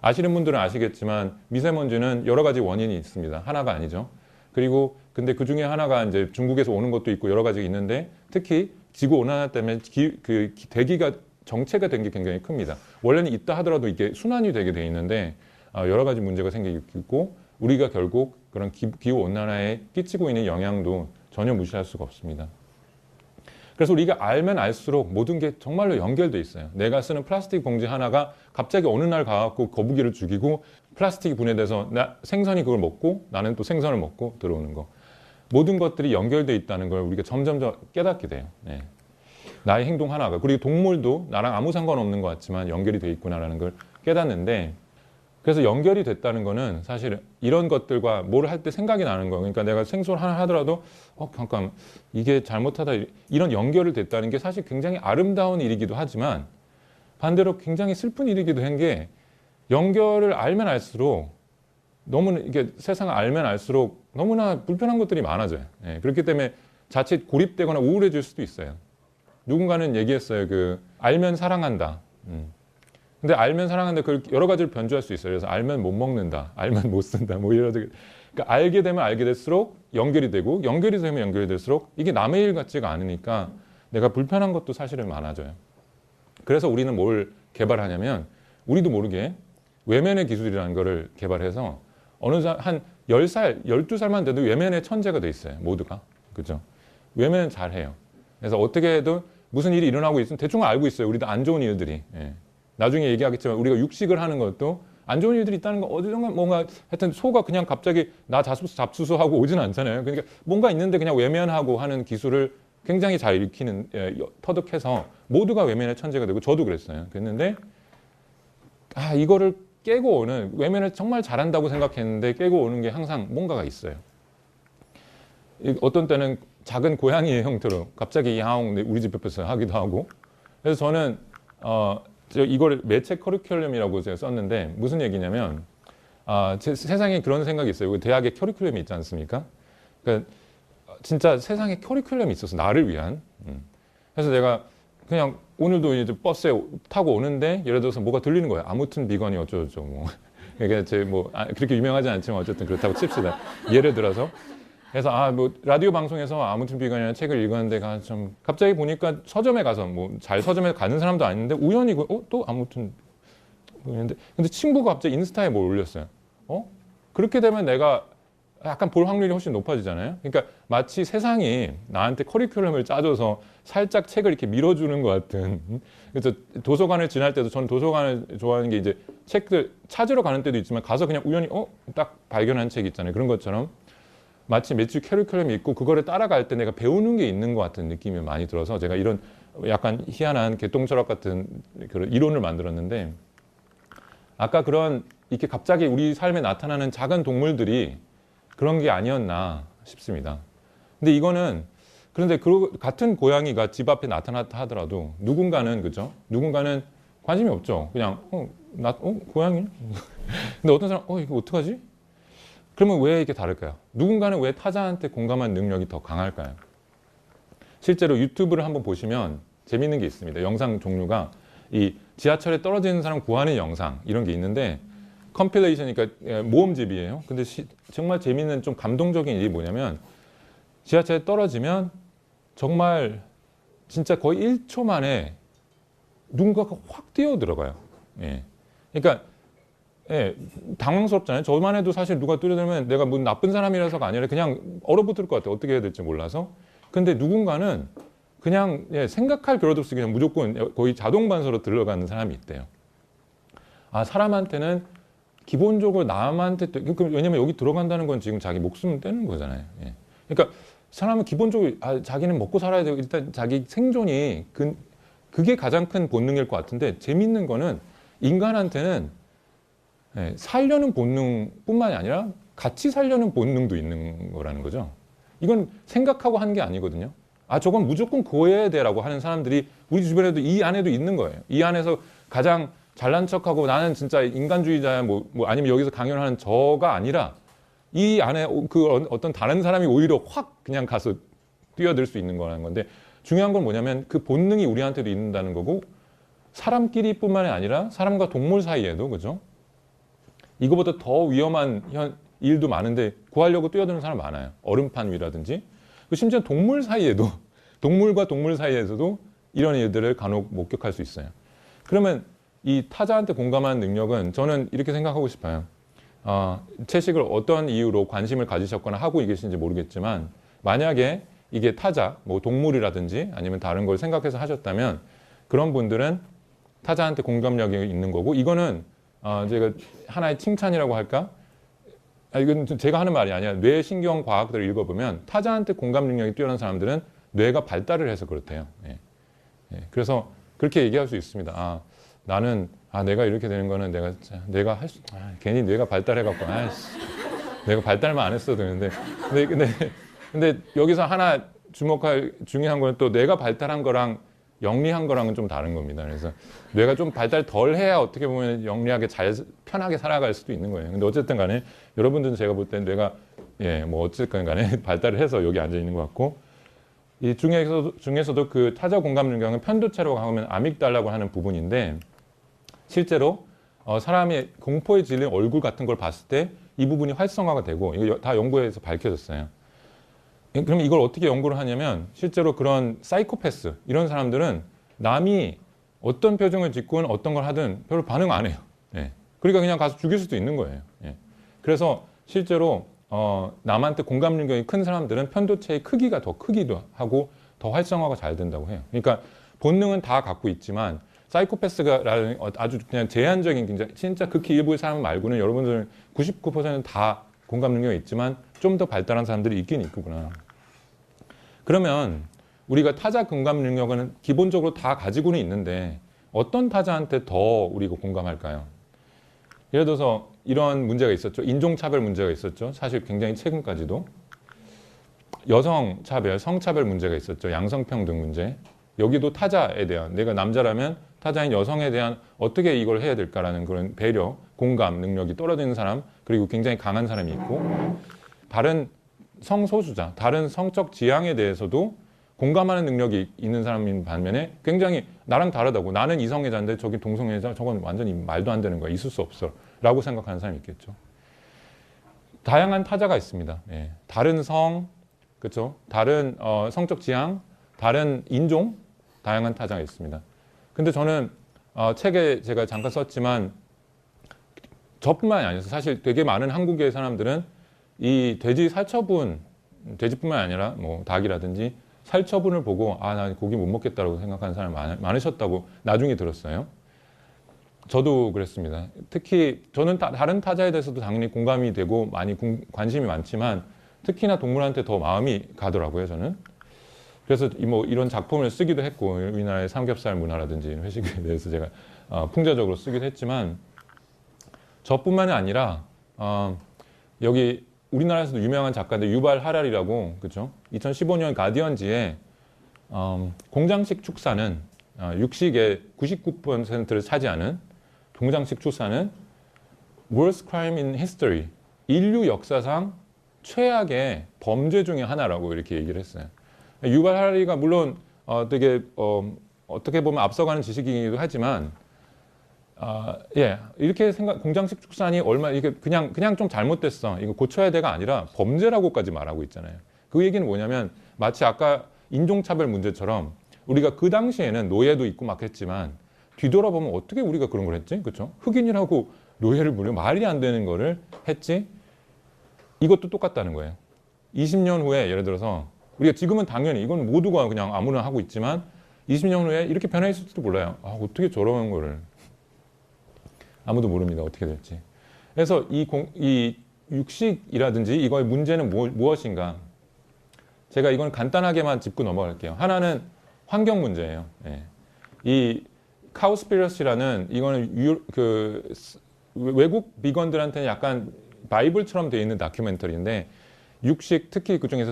아시는 분들은 아시겠지만 미세먼지는 여러 가지 원인이 있습니다. 하나가 아니죠. 그리고 근데 그 중에 하나가 이제 중국에서 오는 것도 있고 여러 가지가 있는데 특히 지구 온난화 때문에 대기가 정체가 된 게 굉장히 큽니다. 원래는 있다 하더라도 이게 순환이 되게 돼 있는데 여러 가지 문제가 생기고 있고 우리가 결국 그런 기후 온난화에 끼치고 있는 영향도 전혀 무시할 수가 없습니다. 그래서 우리가 알면 알수록 모든 게 정말로 연결돼 있어요. 내가 쓰는 플라스틱 봉지 하나가 갑자기 어느 날 가갖고 거북이를 죽이고 플라스틱이 분해돼서 생선이 그걸 먹고 나는 또 생선을 먹고 들어오는 거. 모든 것들이 연결돼 있다는 걸 우리가 점점 깨닫게 돼요. 네. 나의 행동 하나가. 그리고 동물도 나랑 아무 상관없는 것 같지만 연결이 돼 있구나라는 걸 깨닫는데 그래서 연결이 됐다는 거는 사실 이런 것들과 뭘 할 때 생각이 나는 거예요. 그러니까 내가 생소를 하나 하더라도 잠깐 이게 잘못하다 이런 연결이 됐다는 게 사실 굉장히 아름다운 일이기도 하지만 반대로 굉장히 슬픈 일이기도 한 게 연결을 알면 알수록 너무나 이게 세상을 알면 알수록 너무나 불편한 것들이 많아져요. 예, 그렇기 때문에 자칫 고립되거나 우울해질 수도 있어요. 누군가는 얘기했어요. 알면 사랑한다. 근데 알면 사랑한다. 그걸 여러 가지로 변주할 수 있어요. 그래서 알면 못 먹는다. 알면 못 쓴다. 뭐 이런. 그러니까 알게 되면 알게 될수록 연결이 되고 연결이 되면 연결이 될수록 이게 남의 일 같지가 않으니까 내가 불편한 것도 사실은 많아져요. 그래서 우리는 뭘 개발하냐면 우리도 모르게 외면의 기술이라는 거를 개발해서 한 10살, 12살만 돼도 외면의 천재가 돼 있어요. 모두가. 그죠? 외면은 잘해요. 그래서 어떻게 해도 무슨 일이 일어나고 있으면 대충 알고 있어요. 우리도 안 좋은 일들이. 예. 나중에 얘기하겠지만 우리가 육식을 하는 것도 안 좋은 일들이 있다는 거 어디선가 뭔가 하여튼 소가 그냥 갑자기 나 잡수수하고 오지는 않잖아요. 그러니까 뭔가 있는데 그냥 외면하고 하는 기술을 굉장히 잘 익히는 터득해서 모두가 외면의 천재가 되고 저도 그랬어요. 그랬는데 이거를 깨고 오는 외면을 정말 잘한다고 생각했는데 깨고 오는 게 항상 뭔가가 있어요. 어떤 때는 작은 고양이의 형태로 갑자기 야옹 우리 집 옆에서 하기도 하고 그래서 저는 이걸 매체 커리큘럼이라고 제가 썼는데 무슨 얘기냐면 세상에 그런 생각이 있어요. 대학에 커리큘럼이 있지 않습니까? 그러니까 진짜 세상에 커리큘럼이 있어서 나를 위한. 그래서 내가 그냥 오늘도 이제 버스에 타고 오는데 예를 들어서 뭐가 들리는 거예요. 아무튼 비건이 어쩌고저쩌고 뭐. 그러니까 그렇게 유명하지 않지만 어쨌든 그렇다고 칩시다. 예를 들어서. 그래서 라디오 방송에서 아무튼 비건이라는 책을 읽었는데 좀 갑자기 보니까 서점에 가서 서점에 가는 사람도 아닌데 우연히 또 아무튼 근데 친구가 갑자기 인스타에 뭘 올렸어요. 그렇게 되면 내가 약간 볼 확률이 훨씬 높아지잖아요. 그러니까 마치 세상이 나한테 커리큘럼을 짜줘서 살짝 책을 이렇게 밀어주는 것 같은. 그래서 도서관을 지날 때도 저는 도서관을 좋아하는 게 이제 책들 찾으러 가는 때도 있지만 가서 그냥 우연히 딱 발견한 책 있잖아요. 그런 것처럼 마치 매주 커리큘럼이 있고 그거를 따라갈 때 내가 배우는 게 있는 것 같은 느낌이 많이 들어서 제가 이런 약간 희한한 개똥철학 같은 그런 이론을 만들었는데 아까 그런 이렇게 갑자기 우리 삶에 나타나는 작은 동물들이 그런 게 아니었나 싶습니다. 근데 이거는 그런데 그 같은 고양이가 집 앞에 나타났다 하더라도 누군가는 그죠? 누군가는 관심이 없죠. 그냥 고양이? 근데 어떤 사람 이거 어떡하지? 그러면 왜 이렇게 다를까요? 누군가는 왜 타자한테 공감하는 능력이 더 강할까요? 실제로 유튜브를 한번 보시면 재밌는 게 있습니다. 영상 종류가 이 지하철에 떨어지는 사람 구하는 영상 이런 게 있는데 컴필레이션이니까 모음집이에요. 근데 정말 재밌는 좀 감동적인 일이 뭐냐면 지하철에 떨어지면 정말 진짜 거의 1초 만에 누군가가 확 뛰어 들어가요. 예. 그러니까 당황스럽잖아요. 저만 해도 사실 누가 뛰어들면 내가 뭐 나쁜 사람이라서가 아니라 그냥 얼어붙을 것 같아요. 어떻게 해야 될지 몰라서. 근데 누군가는 그냥 생각할 겨를도 없이 그냥 무조건 거의 자동 반사로 들어가는 사람이 있대요. 아, 사람한테는 기본적으로 남한테 왜냐면 여기 들어간다는 건 지금 자기 목숨을 떼는 거잖아요. 예. 그러니까 사람은 기본적으로 자기는 먹고 살아야 되고 일단 자기 생존이 그게 가장 큰 본능일 것 같은데 재밌는 거는 인간한테는 살려는 본능뿐만이 아니라 같이 살려는 본능도 있는 거라는 거죠. 이건 생각하고 하는 게 아니거든요. 아, 저건 무조건 구해야 돼라고 하는 사람들이 우리 주변에도 이 안에도 있는 거예요. 이 안에서 가장 잘난 척하고 나는 진짜 인간주의자야 뭐 아니면 여기서 강연하는 저가 아니라 이 안에 그 어떤 다른 사람이 오히려 확 그냥 가서 뛰어들 수 있는 거라는 건데 중요한 건 뭐냐면 그 본능이 우리한테도 있는다는 거고 사람끼리뿐만이 아니라 사람과 동물 사이에도 그죠? 이거보다 더 위험한 일도 많은데 구하려고 뛰어드는 사람 많아요. 얼음판 위라든지 심지어 동물 사이에도 동물과 동물 사이에서도 이런 일들을 간혹 목격할 수 있어요. 그러면 이 타자한테 공감하는 능력은 저는 이렇게 생각하고 싶어요. 채식을 어떤 이유로 관심을 가지셨거나 하고 계신지 모르겠지만 만약에 이게 타자, 뭐 동물이라든지 아니면 다른 걸 생각해서 하셨다면 그런 분들은 타자한테 공감력이 있는 거고 이거는 제가 하나의 칭찬이라고 할까? 이건 제가 하는 말이 아니라 뇌신경 과학들을 읽어보면 타자한테 공감 능력이 뛰어난 사람들은 뇌가 발달을 해서 그렇대요. 예. 그래서 그렇게 얘기할 수 있습니다. 나는 내가 이렇게 되는 거는 내가 괜히 뇌가 발달해갖고 내가 발달만 안 했어도 되는데 근데 여기서 하나 주목할 중요한 건 또 뇌가 발달한 거랑 영리한 거랑은 좀 다른 겁니다. 그래서 뇌가 좀 발달 덜 해야 어떻게 보면 영리하게 편하게 살아갈 수도 있는 거예요. 근데 어쨌든 간에 여러분들은 제가 볼 땐 뇌가 뭐 어쨌든 간에 발달을 해서 여기 앉아 있는 것 같고 이 중에서도 그 타자 공감 능력은 편도체로 하면 아믹달라고 하는 부분인데 실제로 사람이 공포에 질린 얼굴 같은 걸 봤을 때 이 부분이 활성화가 되고 이거 다 연구에서 밝혀졌어요. 그럼 이걸 어떻게 연구를 하냐면 실제로 그런 사이코패스 이런 사람들은 남이 어떤 표정을 짓건 어떤 걸 하든 별로 반응 안 해요. 그러니까 그냥 가서 죽일 수도 있는 거예요. 그래서 실제로 남한테 공감 능력이 큰 사람들은 편도체의 크기가 더 크기도 하고 더 활성화가 잘 된다고 해요. 그러니까 본능은 다 갖고 있지만 사이코패스라는 아주 그냥 제한적인 진짜 극히 일부의 사람 말고는 여러분들 99%는 다 공감 능력이 있지만 좀 더 발달한 사람들이 있긴 있구나. 그러면 우리가 타자 공감 능력은 기본적으로 다 가지고는 있는데 어떤 타자한테 더 우리가 공감할까요? 예를 들어서 이런 문제가 있었죠. 인종차별 문제가 있었죠. 사실 굉장히 최근까지도. 여성차별, 성차별 문제가 있었죠. 양성평등 문제. 여기도 타자에 대한 내가 남자라면 타자인 여성에 대한 어떻게 이걸 해야 될까라는 그런 배려, 공감 능력이 떨어지는 사람 그리고 굉장히 강한 사람이 있고 다른 성소수자, 다른 성적 지향에 대해서도 공감하는 능력이 있는 사람인 반면에 굉장히 나랑 다르다고 나는 이성애자인데 저기 동성애자 저건 완전히 말도 안 되는 거야. 있을 수 없어. 라고 생각하는 사람이 있겠죠. 다양한 타자가 있습니다. 다른 성, 그렇죠? 다른 성적 지향, 다른 인종, 다양한 타자가 있습니다. 근데 저는 책에 제가 잠깐 썼지만 저뿐만이 아니라 사실 되게 많은 한국의 사람들은 이 돼지 살처분, 돼지뿐만 아니라 뭐 닭이라든지 살처분을 보고 나 고기 못 먹겠다라고 생각하는 사람이 많으셨다고 나중에 들었어요. 저도 그랬습니다. 특히 저는 다른 타자에 대해서도 당연히 공감이 되고 많이 관심이 많지만 특히나 동물한테 더 마음이 가더라고요, 저는. 그래서 뭐 이런 작품을 쓰기도 했고 우리나라의 삼겹살 문화라든지 회식에 대해서 제가 풍자적으로 쓰기도 했지만 저뿐만이 아니라 여기 우리나라에서도 유명한 작가인데 유발 하랄이라고 그죠? 2015년 가디언지에 공장식 축사는 육식의 99%를 차지하는 공장식 축사는 worst crime in history, 인류 역사상 최악의 범죄 중에 하나라고 이렇게 얘기를 했어요. 유발 하랄이가 물론 되게 어떻게 보면 앞서가는 지식이기도 하지만 예, 이렇게 공장식 축산이 이게 그냥 좀 잘못됐어. 이거 고쳐야 돼가 아니라 범죄라고까지 말하고 있잖아요. 그 얘기는 뭐냐면 마치 아까 인종차별 문제처럼 우리가 그 당시에는 노예도 있고 막 했지만 뒤돌아보면 어떻게 우리가 그런 걸 했지? 그렇죠? 흑인이라고 노예를 물려 말이 안 되는 거를 했지? 이것도 똑같다는 거예요. 20년 후에 예를 들어서 우리가 지금은 당연히 이건 모두가 그냥 아무나 하고 있지만 20년 후에 이렇게 변해 있을지도 몰라요. 어떻게 저런 거를 아무도 모릅니다. 어떻게 될지. 그래서 이 육식이라든지 이거의 문제는 무엇인가? 제가 이건 간단하게만 짚고 넘어갈게요. 하나는 환경 문제예요. 예. 이 카우스피러시라는 이거는 외국 비건들한테는 약간 바이블처럼 되어 있는 다큐멘터리인데 육식 특히 그 중에서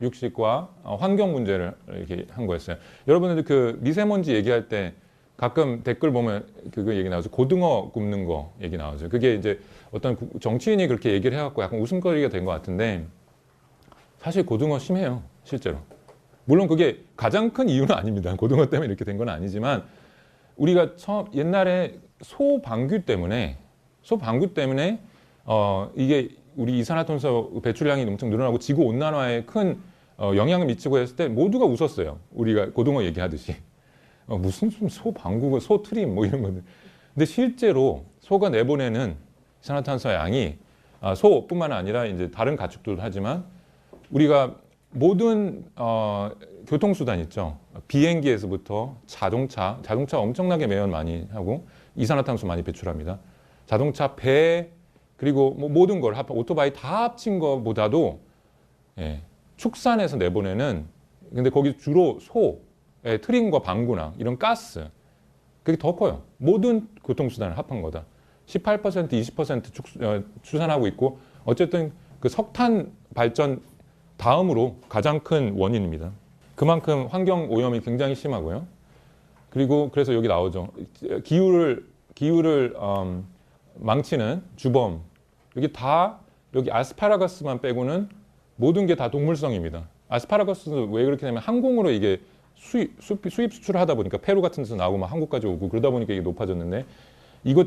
육식과 환경 문제를 이렇게 한 거였어요. 여러분들 그 미세먼지 얘기할 때 가끔 댓글 보면 그거 얘기 나오죠. 고등어 굽는 거 얘기 나오죠. 그게 이제 어떤 정치인이 그렇게 얘기를 해갖고 약간 웃음거리가 된 것 같은데 사실 고등어 심해요. 실제로. 물론 그게 가장 큰 이유는 아닙니다. 고등어 때문에 이렇게 된 건 아니지만 우리가 옛날에 소방귀 때문에 이게 우리 이산화탄소 배출량이 엄청 늘어나고 지구 온난화에 큰 영향을 미치고 했을 때 모두가 웃었어요. 우리가 고등어 얘기하듯이. 무슨 소 방구고 소 트림 뭐 이런 거들. 근데 실제로 소가 내보내는 이산화탄소 양이 소뿐만 아니라 이제 다른 가축들도 하지만 우리가 모든 교통수단 있죠. 비행기에서부터 자동차 엄청나게 매연 많이 하고 이산화탄소 많이 배출합니다. 자동차, 배 그리고 뭐 모든 걸 오토바이 다 합친 것보다도 예, 축산에서 내보내는 근데 거기 주로 트림과 방구나 이런 가스 그게 더 커요. 모든 교통수단을 합한 거다. 18% 20% 추산하고 있고 어쨌든 그 석탄 발전 다음으로 가장 큰 원인입니다. 그만큼 환경 오염이 굉장히 심하고요. 그리고 그래서 여기 나오죠. 기후를 망치는 주범 여기 아스파라거스만 빼고는 모든 게 다 동물성입니다. 아스파라거스는 왜 그렇게 되냐면 항공으로 이게 수입 수출을 하다 보니까 페루 같은 데서 나오고 막 한국까지 오고 그러다 보니까 이게 높아졌는데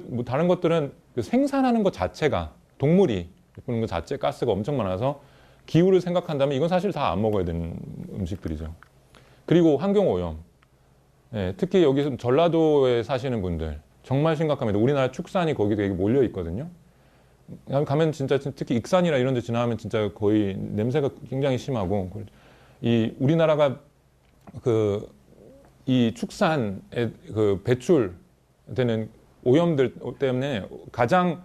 뭐 다른 것들은 그 생산하는 것 자체가 동물이 그런 것 자체 가스가 엄청 많아서 기후를 생각한다면 이건 사실 다 안 먹어야 되는 음식들이죠. 그리고 환경 오염. 예, 특히 여기 전라도에 사시는 분들 정말 심각합니다. 우리나라 축산이 거기 되게 몰려 있거든요. 가면 진짜 특히 익산이나 이런 데 지나가면 진짜 거의 냄새가 굉장히 심하고 이 우리나라가 이 축산에 배출되는 오염들 때문에 가장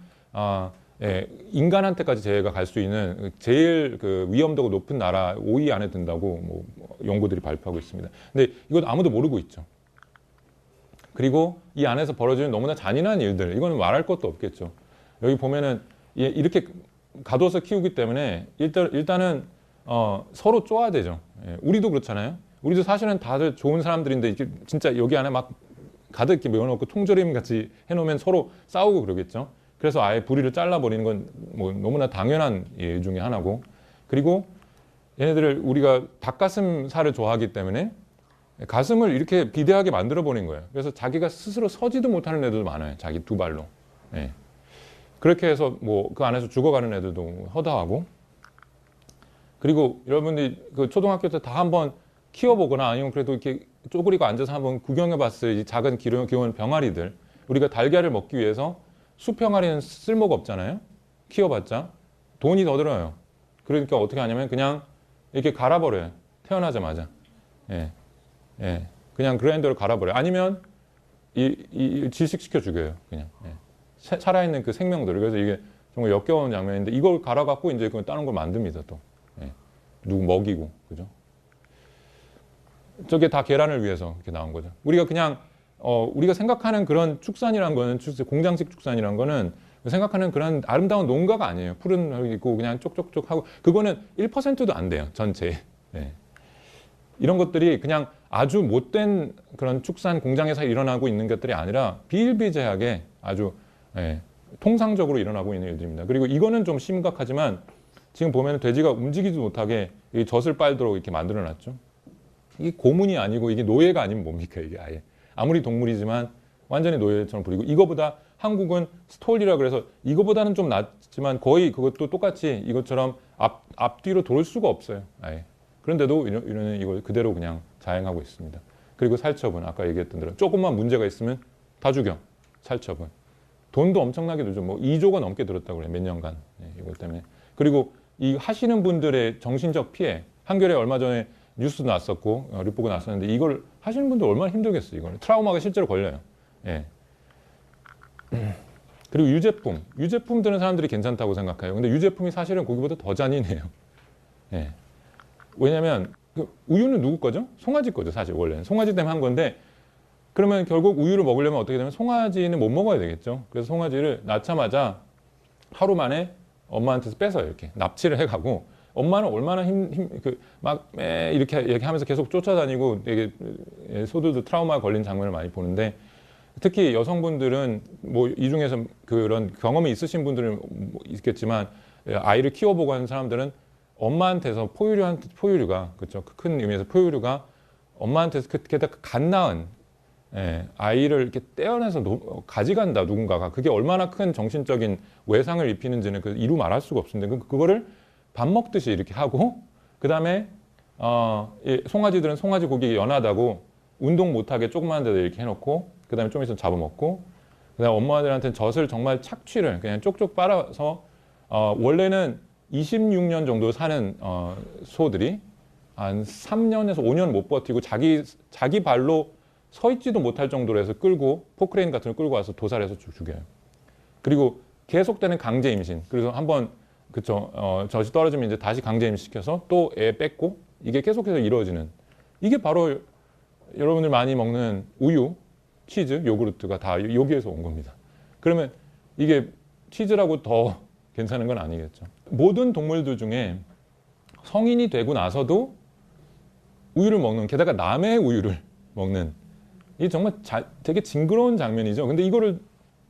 예, 인간한테까지 재해가 갈 수 있는 제일 위험도가 높은 나라 5위 안에 든다고 뭐 연구들이 발표하고 있습니다. 근데 이것 아무도 모르고 있죠. 그리고 이 안에서 벌어지는 너무나 잔인한 일들, 이거는 말할 것도 없겠죠. 여기 보면은 이렇게 가둬서 키우기 때문에 일단은 서로 쪼아야 되죠. 예, 우리도 그렇잖아요. 우리도 사실은 다들 좋은 사람들인데 이게 진짜 여기 안에 막 가득 이렇게 메워놓고 통조림 같이 해놓으면 서로 싸우고 그러겠죠. 그래서 아예 부리를 잘라버리는 건 뭐 너무나 당연한 예 중에 하나고, 그리고 얘네들을 우리가 닭가슴살을 좋아하기 때문에 가슴을 이렇게 비대하게 만들어 버린 거예요. 그래서 자기가 스스로 서지도 못하는 애들도 많아요. 자기 두 발로. 예. 그렇게 해서 뭐 그 안에서 죽어가는 애들도 허다하고, 그리고 여러분들이 그 초등학교 때 다 한번 키워보거나 아니면 그래도 이렇게 쪼그리고 앉아서 한번 구경해봤을 이 작은 귀여운 병아리들, 우리가 달걀을 먹기 위해서 수평아리는 쓸모가 없잖아요. 키워봤자 돈이 더 들어요. 그러니까 어떻게 하냐면 그냥 이렇게 갈아버려요. 태어나자마자. 예. 예. 그냥 그라인더로 갈아버려요. 아니면 질식시켜 죽여요. 그냥. 예. 살아있는 그 생명들. 그래서 이게 정말 역겨운 장면인데 이걸 갈아갖고 이제 다른 걸 만듭니다. 또. 예. 누구 먹이고. 그죠? 저게 다 계란을 위해서 이렇게 나온 거죠. 우리가 그냥 우리가 생각하는 그런 축산이란 거는 공장식 축산이란 거는 생각하는 그런 아름다운 농가가 아니에요. 푸른 흙이고 그냥 쪽쪽쪽 하고 그거는 1%도 안 돼요. 전체에. 네. 이런 것들이 그냥 아주 못된 그런 축산 공장에서 일어나고 있는 것들이 아니라 비일비재하게 아주 통상적으로 일어나고 있는 일들입니다. 그리고 이거는 좀 심각하지만 지금 보면 돼지가 움직이지 못하게 이 젖을 빨도록 이렇게 만들어 놨죠. 이게 고문이 아니고 이게 노예가 아니면 뭡니까 이게 아예. 아무리 동물이지만 완전히 노예처럼 부리고 이거보다 한국은 스톨리라 그래서 이거보다는 좀 낫지만 거의 그것도 똑같이 이것처럼 앞뒤로 돌 수가 없어요. 아예. 그런데도 이런 이걸 그대로 그냥 자행하고 있습니다. 그리고 살처분 아까 얘기했던 대로 조금만 문제가 있으면 다 죽여. 살처분. 돈도 엄청나게 들죠. 뭐 2조가 넘게 들었다고 그래요. 몇 년간. 이것 때문에. 그리고 이 하시는 분들의 정신적 피해. 한겨레 얼마 전에 뉴스도 났었고 리포가 났었는데 이걸 하시는 분들 얼마나 힘들겠어요. 이걸 트라우마가 실제로 걸려요. 예. 그리고 유제품. 유제품 드는 사람들이 괜찮다고 생각해요. 근데 유제품이 사실은 거기보다 더 잔인해요. 예. 왜냐면 그 우유는 누구 거죠? 송아지 거죠. 사실 원래는. 송아지 때문에 한 건데 그러면 결국 우유를 먹으려면 어떻게 되면 송아지는 못 먹어야 되겠죠. 그래서 송아지를 낳자마자 하루 만에 엄마한테서 뺏어요. 이렇게 납치를 해가고 엄마는 얼마나 이렇게 하면서 계속 쫓아다니고 되게 소들도 트라우마 걸린 장면을 많이 보는데 특히 여성분들은 뭐 이 중에서 그런 경험이 있으신 분들은 있겠지만 아이를 키워보고 하는 사람들은 엄마한테서 포유류가 그렇죠. 큰 의미에서 포유류가 엄마한테서 게다가 갓 낳은 아이를 이렇게 떼어내서 가져간다 누군가가 그게 얼마나 큰 정신적인 외상을 입히는지는 이루 말할 수가 없습니다. 그거를 밥 먹듯이 이렇게 하고 그 다음에 송아지들은 송아지 고기 연하다고 운동 못하게 조그만 데다 이렇게 해놓고 그 다음에 좀 있으면 잡아먹고 그 다음에 엄마들한테는 젖을 정말 착취를 그냥 쪽쪽 빨아서 원래는 26년 정도 사는 소들이 한 3년에서 5년 못 버티고 자기 발로 서 있지도 못할 정도로 해서 끌고 포크레인 같은 걸 끌고 와서 도살해서 죽여요. 그리고 계속되는 강제 임신. 그래서 한번 그쵸 젖이 떨어지면 이제 다시 강제 임신 시켜서 또 애 뺏고 이게 계속해서 이루어지는 이게 바로 여러분들 많이 먹는 우유, 치즈, 요구르트가 다 여기에서 온 겁니다. 그러면 이게 치즈라고 더 괜찮은 건 아니겠죠. 모든 동물들 중에 성인이 되고 나서도 우유를 먹는 게다가 남의 우유를 먹는 이게 정말 되게 징그러운 장면이죠. 근데 이거를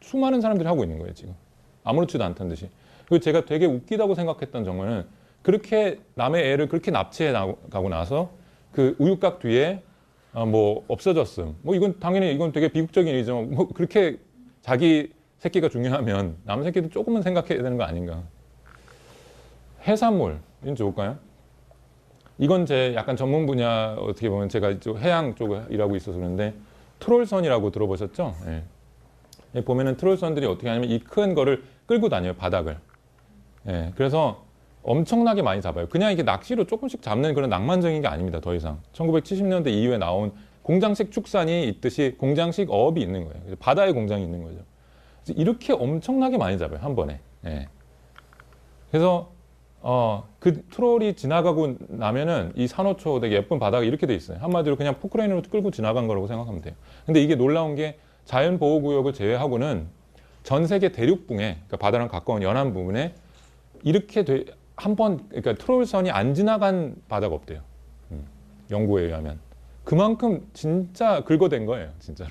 수많은 사람들이 하고 있는 거예요 지금. 아무렇지도 않다는 듯이. 그리고 제가 되게 웃기다고 생각했던 정말은 그렇게 남의 애를 그렇게 납치해 가고 나서 그 우유곽 뒤에 뭐 없어졌음. 뭐 이건 당연히 이건 되게 비극적인 일이죠. 뭐 그렇게 자기 새끼가 중요하면 남 새끼도 조금은 생각해야 되는 거 아닌가. 해산물 이건 좋을까요? 이건 제 약간 전문 분야 어떻게 보면 제가 이쪽 해양 쪽에 일하고 있어서 그런데 트롤선이라고 들어보셨죠? 예. 보면은 트롤선들이 어떻게 하냐면 이 큰 거를 끌고 다녀요 바닥을. 예. 그래서 엄청나게 많이 잡아요. 그냥 이게 낚시로 조금씩 잡는 그런 낭만적인 게 아닙니다. 더 이상. 1970년대 이후에 나온 공장식 축산이 있듯이 공장식 어업이 있는 거예요. 바다에 공장이 있는 거죠. 이렇게 엄청나게 많이 잡아요. 한 번에. 예. 그래서 그 트롤이 지나가고 나면은 이 산호초 되게 예쁜 바다가 이렇게 돼 있어요. 한마디로 그냥 포크레인으로 끌고 지나간 거라고 생각하면 돼요. 근데 이게 놀라운 게 자연보호구역을 제외하고는 전 세계 대륙붕에, 그러니까 바다랑 가까운 연안 부분에 이렇게 그러니까 트롤선이 안 지나간 바다가 없대요. 연구에 의하면. 그만큼 진짜 긁어댄 거예요. 진짜로.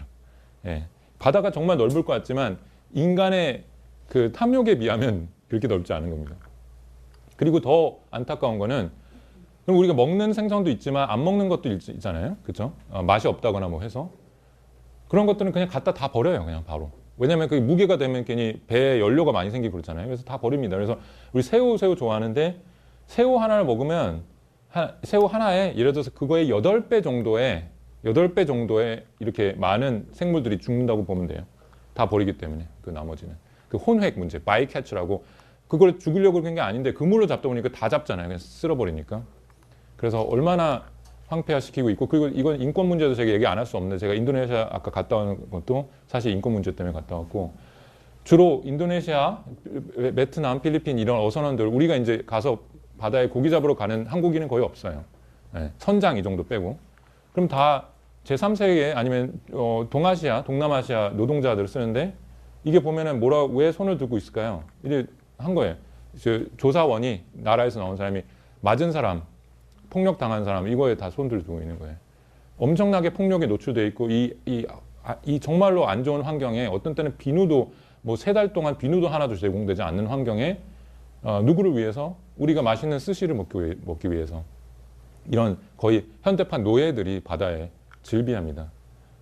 예. 바다가 정말 넓을 것 같지만 인간의 그 탐욕에 비하면 그렇게 넓지 않은 겁니다. 그리고 더 안타까운 거는 그럼 우리가 먹는 생선도 있지만 안 먹는 것도 있잖아요. 그렇죠? 맛이 없다거나 뭐 해서 그런 것들은 그냥 갖다 다 버려요. 그냥 바로. 왜냐하면 그 무게가 되면 괜히 배에 연료가 많이 생기고 그렇잖아요. 그래서 다 버립니다. 그래서 우리 새우 좋아하는데 새우 하나를 먹으면 새우 하나에 예를 들어서 그거의 8배 정도의 이렇게 많은 생물들이 죽는다고 보면 돼요. 다 버리기 때문에 그 나머지는 그 혼획 문제, 바이캐치라고 그걸 죽이려고 그런 게 아닌데 그물로 잡다 보니까 다 잡잖아요. 그냥 쓸어버리니까. 그래서 얼마나 황폐화시키고 있고 그리고 이건 인권 문제도 제가 얘기 안 할 수 없는데 제가 인도네시아 아까 갔다 온 것도 사실 인권 문제 때문에 갔다 왔고 주로 인도네시아, 베트남, 필리핀 이런 어선원들 우리가 이제 가서 바다에 고기 잡으러 가는 한국인은 거의 없어요. 네, 선장 이 정도 빼고 그럼 다 제3세계 아니면 동아시아, 동남아시아 노동자들 쓰는데 이게 보면은 왜 손을 들고 있을까요? 이게 한 거예요. 조사원이 나라에서 나온 사람이 맞은 사람, 폭력 당한 사람 이거에 다 손들을 두고 있는 거예요. 엄청나게 폭력에 노출돼 있고 이 정말로 안 좋은 환경에 어떤 때는 비누도 뭐 3달 동안 비누도 하나도 제공되지 않는 환경에 누구를 위해서? 우리가 맛있는 스시를 먹기 위해서 이런 거의 현대판 노예들이 바다에 즐비합니다.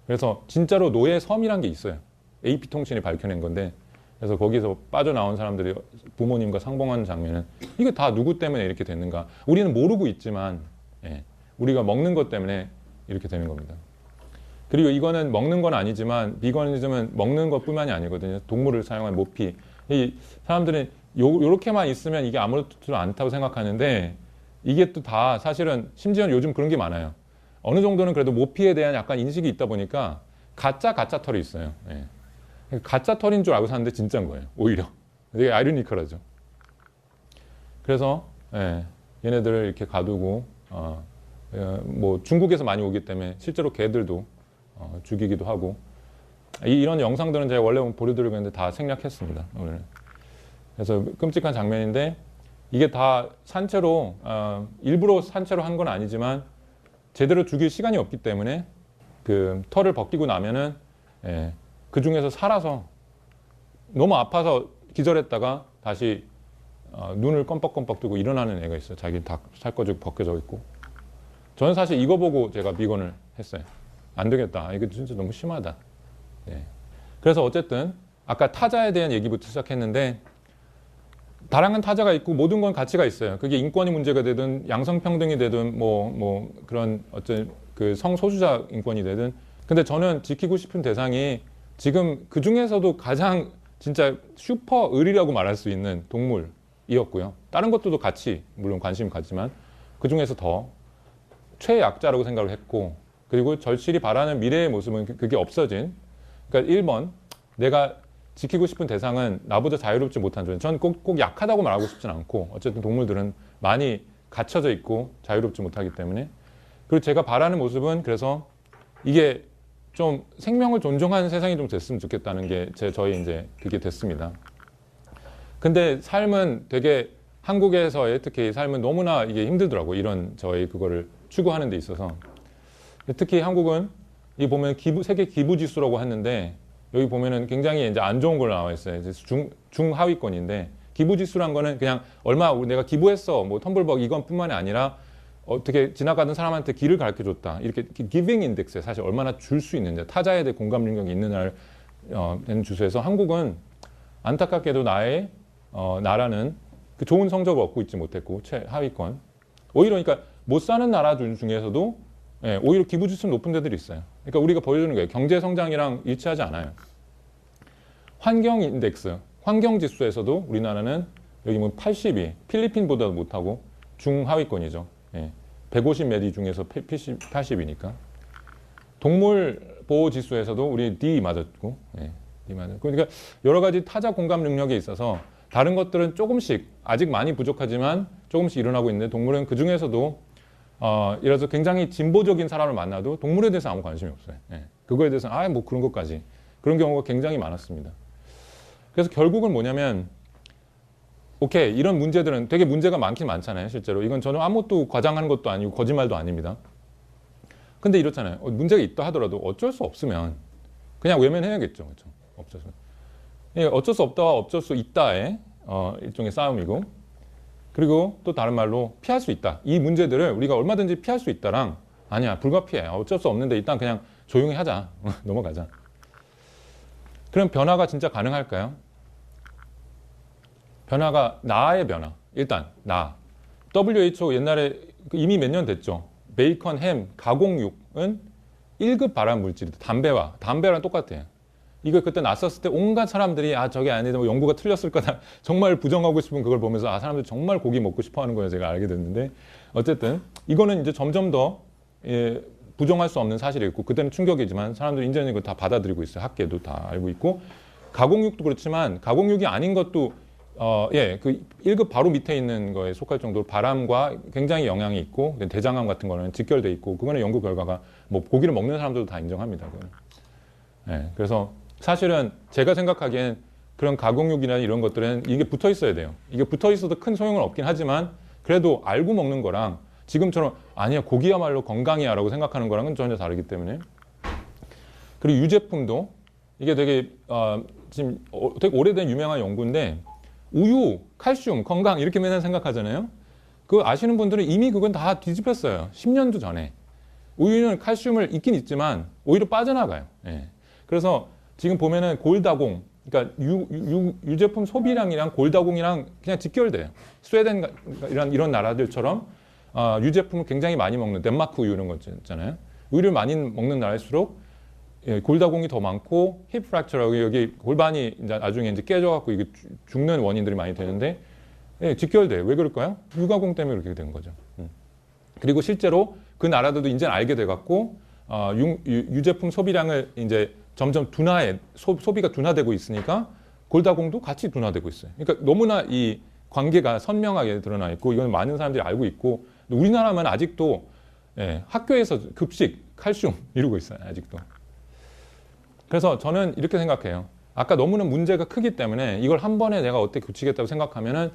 그래서 진짜로 노예 섬이란 게 있어요. AP통신이 밝혀낸 건데 그래서 거기서 빠져나온 사람들이 부모님과 상봉하는 장면은 이게 다 누구 때문에 이렇게 됐는가? 우리는 모르고 있지만 우리가 먹는 것 때문에 이렇게 되는 겁니다. 그리고 이거는 먹는 건 아니지만 비건리즘은 먹는 것뿐만이 아니거든요. 동물을 사용한 모피. 이 사람들은 요렇게만 있으면 이게 아무렇지도 않다고 생각하는데 이게 또 다 사실은 심지어는 요즘 그런 게 많아요. 어느 정도는 그래도 모피에 대한 약간 인식이 있다 보니까 가짜 털이 있어요. 가짜 털인 줄 알고 사는데 진짜인 거예요. 오히려. 되게 아이러니컬하죠. 그래서 얘네들을 이렇게 가두고 뭐 중국에서 많이 오기 때문에 실제로 개들도 죽이기도 하고 이런 영상들은 제가 원래 보여드리려고 했는데 다 생략했습니다. 오늘. 그래서 끔찍한 장면인데 이게 다 산채로 일부러 산채로 한 건 아니지만 제대로 죽일 시간이 없기 때문에 그 털을 벗기고 나면은 그 중에서 살아서 너무 아파서 기절했다가 다시 눈을 껌뻑껌뻑 뜨고 일어나는 애가 있어요. 자기 다 살 꺼지고 벗겨져 있고. 저는 사실 이거 보고 제가 비건을 했어요. 안 되겠다. 이거 진짜 너무 심하다. 그래서 어쨌든 아까 타자에 대한 얘기부터 시작했는데 다양한 타자가 있고 모든 건 가치가 있어요. 그게 인권이 문제가 되든 양성평등이 되든 뭐 그런 어떤 그 성소수자 인권이 되든 근데 저는 지키고 싶은 대상이 지금 그 중에서도 가장 진짜 슈퍼 을이라고 말할 수 있는 동물이었고요. 다른 것들도 같이 물론 관심이 가지만 그 중에서 더 최약자라고 생각을 했고 그리고 절실히 바라는 미래의 모습은 그게 없어진 그러니까 1번 내가 지키고 싶은 대상은 나보다 자유롭지 못한 존재. 전 꼭 약하다고 말하고 싶진 않고 어쨌든 동물들은 많이 갇혀져 있고 자유롭지 못하기 때문에 그리고 제가 바라는 모습은 그래서 이게 좀 생명을 존중하는 세상이 좀 됐으면 좋겠다는 게 저희 이제 그게 됐습니다. 근데 삶은 되게 한국에서의 특히 삶은 너무나 이게 힘들더라고. 이런 저희 그거를 추구하는 데 있어서. 특히 한국은 이 보면 세계 기부 지수라고 했는데 여기 보면은 굉장히 이제 안 좋은 걸로 나와 있어요. 이제 중하위권인데 기부 지수란 거는 그냥 얼마 내가 기부했어. 뭐 텀블벅 이건뿐만이 아니라 어떻게 지나가던 사람한테 길을 가르쳐 줬다. 이렇게 기빙 인덱스에 사실 얼마나 줄 수 있는지 타자에 대해 공감 능력이 있는 되는 주소에서 한국은 안타깝게도 나라는 그 좋은 성적을 얻고 있지 못했고 최하위권. 오히려 그러니까 못 사는 나라 중에서도 오히려 기부 지수 높은 데들이 있어요. 그러니까 우리가 보여주는 거예요. 경제 성장이랑 일치하지 않아요. 환경 인덱스, 환경 지수에서도 우리나라는 여기 뭐 82, 필리핀보다도 못하고 중하위권이죠. 150 메디 중에서 80이니까. 동물 보호 지수에서도 우리 D 맞았고, D 맞았고. 그러니까 여러 가지 타자 공감 능력에 있어서 다른 것들은 조금씩 아직 많이 부족하지만 조금씩 일어나고 있는데 동물은 그 중에서도 예를 들어서 굉장히 진보적인 사람을 만나도 동물에 대해서 아무 관심이 없어요. 그거에 대해서는 뭐 그런 것까지 그런 경우가 굉장히 많았습니다. 그래서 결국은 뭐냐면 오케이 이런 문제들은 되게 문제가 많긴 많잖아요. 실제로 이건 저는 아무것도 과장하는 것도 아니고 거짓말도 아닙니다. 근데 이렇잖아요. 문제가 있다 하더라도 어쩔 수 없으면 그냥 외면해야겠죠. 그렇죠? 어쩔 수 없다와 어쩔 수 있다의 일종의 싸움이고 그리고 또 다른 말로 피할 수 있다. 이 문제들을 우리가 얼마든지 피할 수 있다랑 아니야 불가피해. 어쩔 수 없는데 일단 그냥 조용히 하자. 넘어가자. 그럼 변화가 진짜 가능할까요? 변화가 나의 변화. 일단 나. WHO 옛날에 이미 몇 년 됐죠. 베이컨, 햄, 가공육은 1급 발암 물질이다. 담배랑 똑같아요. 이거 그때 났었을 때 온갖 사람들이 저게 아니다. 뭐 연구가 틀렸을 거다. 정말 부정하고 싶은 그걸 보면서 사람들 정말 고기 먹고 싶어 하는 거예요. 제가 알게 됐는데 어쨌든 이거는 이제 점점 더 부정할 수 없는 사실이 있고 그때는 충격이지만 사람들이 이제는 이거 다 받아들이고 있어요. 학계도 다 알고 있고 가공육도 그렇지만 가공육이 아닌 것도 그 1급 바로 밑에 있는 거에 속할 정도로 발암과 굉장히 영향이 있고 대장암 같은 거는 직결돼 있고 그거는 연구 결과가 뭐 고기를 먹는 사람들도 다 인정합니다. 그래서 사실은 제가 생각하기엔 그런 가공육이나 이런 것들은 이게 붙어 있어야 돼요. 이게 붙어 있어도 큰 소용은 없긴 하지만 그래도 알고 먹는 거랑 지금처럼 아니야 고기야말로 건강이야 라고 생각하는 거랑은 전혀 다르기 때문에. 그리고 유제품도 이게 되게 지금 되게 오래된 유명한 연구인데 우유, 칼슘, 건강 이렇게 맨날 생각하잖아요. 그거 아시는 분들은 이미 그건 다 뒤집혔어요. 10년도 전에. 우유는 칼슘을 있긴 있지만 오히려 빠져나가요. 예. 그래서 지금 보면은 골다공, 그러니까 유제품 소비량이랑 골다공이랑 그냥 직결돼요. 스웨덴 이런 나라들처럼 유제품을 굉장히 많이 먹는 덴마크 우유 이런 거 있잖아요. 우유를 많이 먹는 나라일수록 골다공이 더 많고 힙 프랙처라고 여기 골반이 이제 나중에 이제 깨져갖고 이게 죽는 원인들이 많이 되는데 직결돼요. 왜 그럴까요? 유가공 때문에 그렇게 된 거죠. 그리고 실제로 그 나라들도 이제 알게 돼갖고 유제품 소비량을 이제 점점 소비가 둔화되고 있으니까 골다공도 같이 둔화되고 있어요. 그러니까 너무나 이 관계가 선명하게 드러나 있고 이건 많은 사람들이 알고 있고 우리나라만 아직도 학교에서 급식 칼슘 이루고 있어요. 아직도. 그래서 저는 이렇게 생각해요. 아까 너무나 문제가 크기 때문에 이걸 한 번에 내가 어떻게 고치겠다고 생각하면은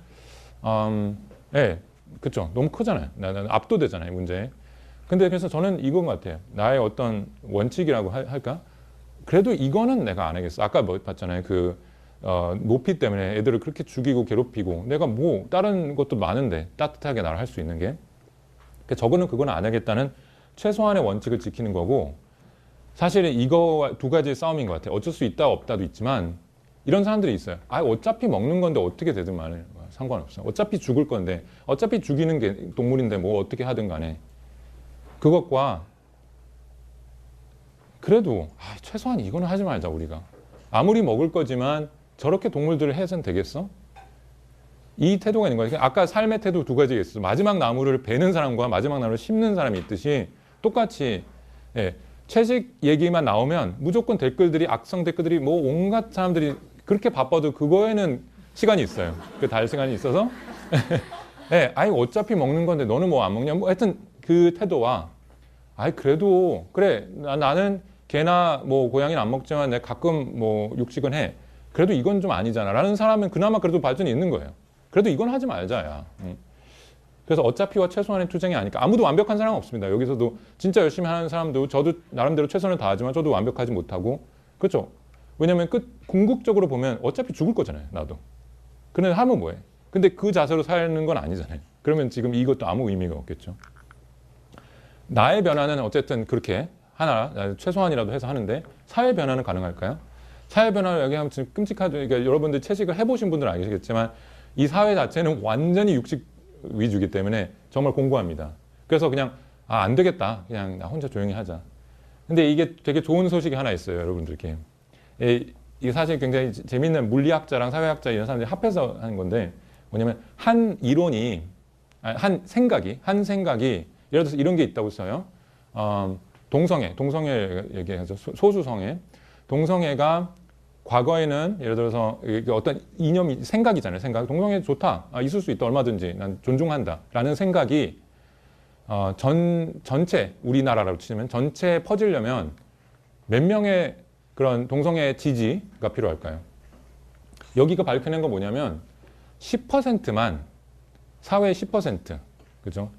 그렇죠. 너무 크잖아요. 나는 압도되잖아요, 문제에. 근데 그래서 저는 이건 것 같아요. 나의 어떤 원칙이라고 할까? 그래도 이거는 내가 안 하겠어. 아까 뭐 봤잖아요. 높이 때문에 애들을 그렇게 죽이고 괴롭히고 내가 뭐 다른 것도 많은데 따뜻하게 나를 할 수 있는 게. 저거는 그건 안 하겠다는 최소한의 원칙을 지키는 거고 사실은 이거와 두 가지의 싸움인 것 같아요. 어쩔 수 있다 없다도 있지만 이런 사람들이 있어요. 어차피 먹는 건데 어떻게 되든 간에 상관없어. 어차피 죽을 건데 어차피 죽이는 게 동물인데 뭐 어떻게 하든 간에 그것과 그래도 최소한 이거는 하지 말자 우리가. 아무리 먹을 거지만 저렇게 동물들을 해서는 되겠어? 이 태도가 있는 거예요. 아까 삶의 태도 두 가지가 있어요. 마지막 나무를 베는 사람과 마지막 나무를 심는 사람이 있듯이 똑같이 채식 얘기만 나오면 무조건 댓글들이 악성 댓글들이 뭐 온갖 사람들이 그렇게 바빠도 그거에는 시간이 있어요. 달 시간이 있어서 어차피 먹는 건데 너는 뭐 안 먹냐? 뭐 하여튼 그 태도와 그래도 그래 나는 개나 뭐 고양이는 안 먹지만 내가 가끔 뭐 육식은 해. 그래도 이건 좀 아니잖아. 라는 사람은 그나마 그래도 발전이 있는 거예요. 그래도 이건 하지 말자야. 그래서 어차피와 최소한의 투쟁이 아니까 아무도 완벽한 사람은 없습니다. 여기서도 진짜 열심히 하는 사람도 저도 나름대로 최선을 다하지만 저도 완벽하지 못하고 그렇죠. 왜냐하면 궁극적으로 보면 어차피 죽을 거잖아요. 나도. 그런데 하면 뭐해. 근데 그 자세로 사는 건 아니잖아요. 그러면 지금 이것도 아무 의미가 없겠죠. 나의 변화는 어쨌든 그렇게 하나 최소한이라도 해서 하는데 사회 변화는 가능할까요? 사회 변화를 얘기하면 지금 끔찍하죠. 그러니까 여러분들 채식을 해보신 분들은 아시겠지만 이 사회 자체는 완전히 육식 위주이기 때문에 정말 공고합니다. 그래서 그냥 안 되겠다. 그냥 나 혼자 조용히 하자. 근데 이게 되게 좋은 소식이 하나 있어요. 여러분들께. 이게 사실 굉장히 재밌는 물리학자랑 사회학자 이런 사람들이 합해서 하는 건데 뭐냐면 한 생각이 예를 들어서 이런 게 있다고 써요. 동성애 얘기하죠. 소수성애. 동성애가 과거에는 예를 들어서 어떤 이념이 생각이잖아요. 동성애 좋다. 있을 수 있다. 얼마든지 난 존중한다. 라는 생각이 전체 우리나라라고 치면 전체에 퍼지려면 몇 명의 그런 동성애 지지가 필요할까요? 여기가 밝혀낸 건 뭐냐면 10%만 사회의 10% 그죠?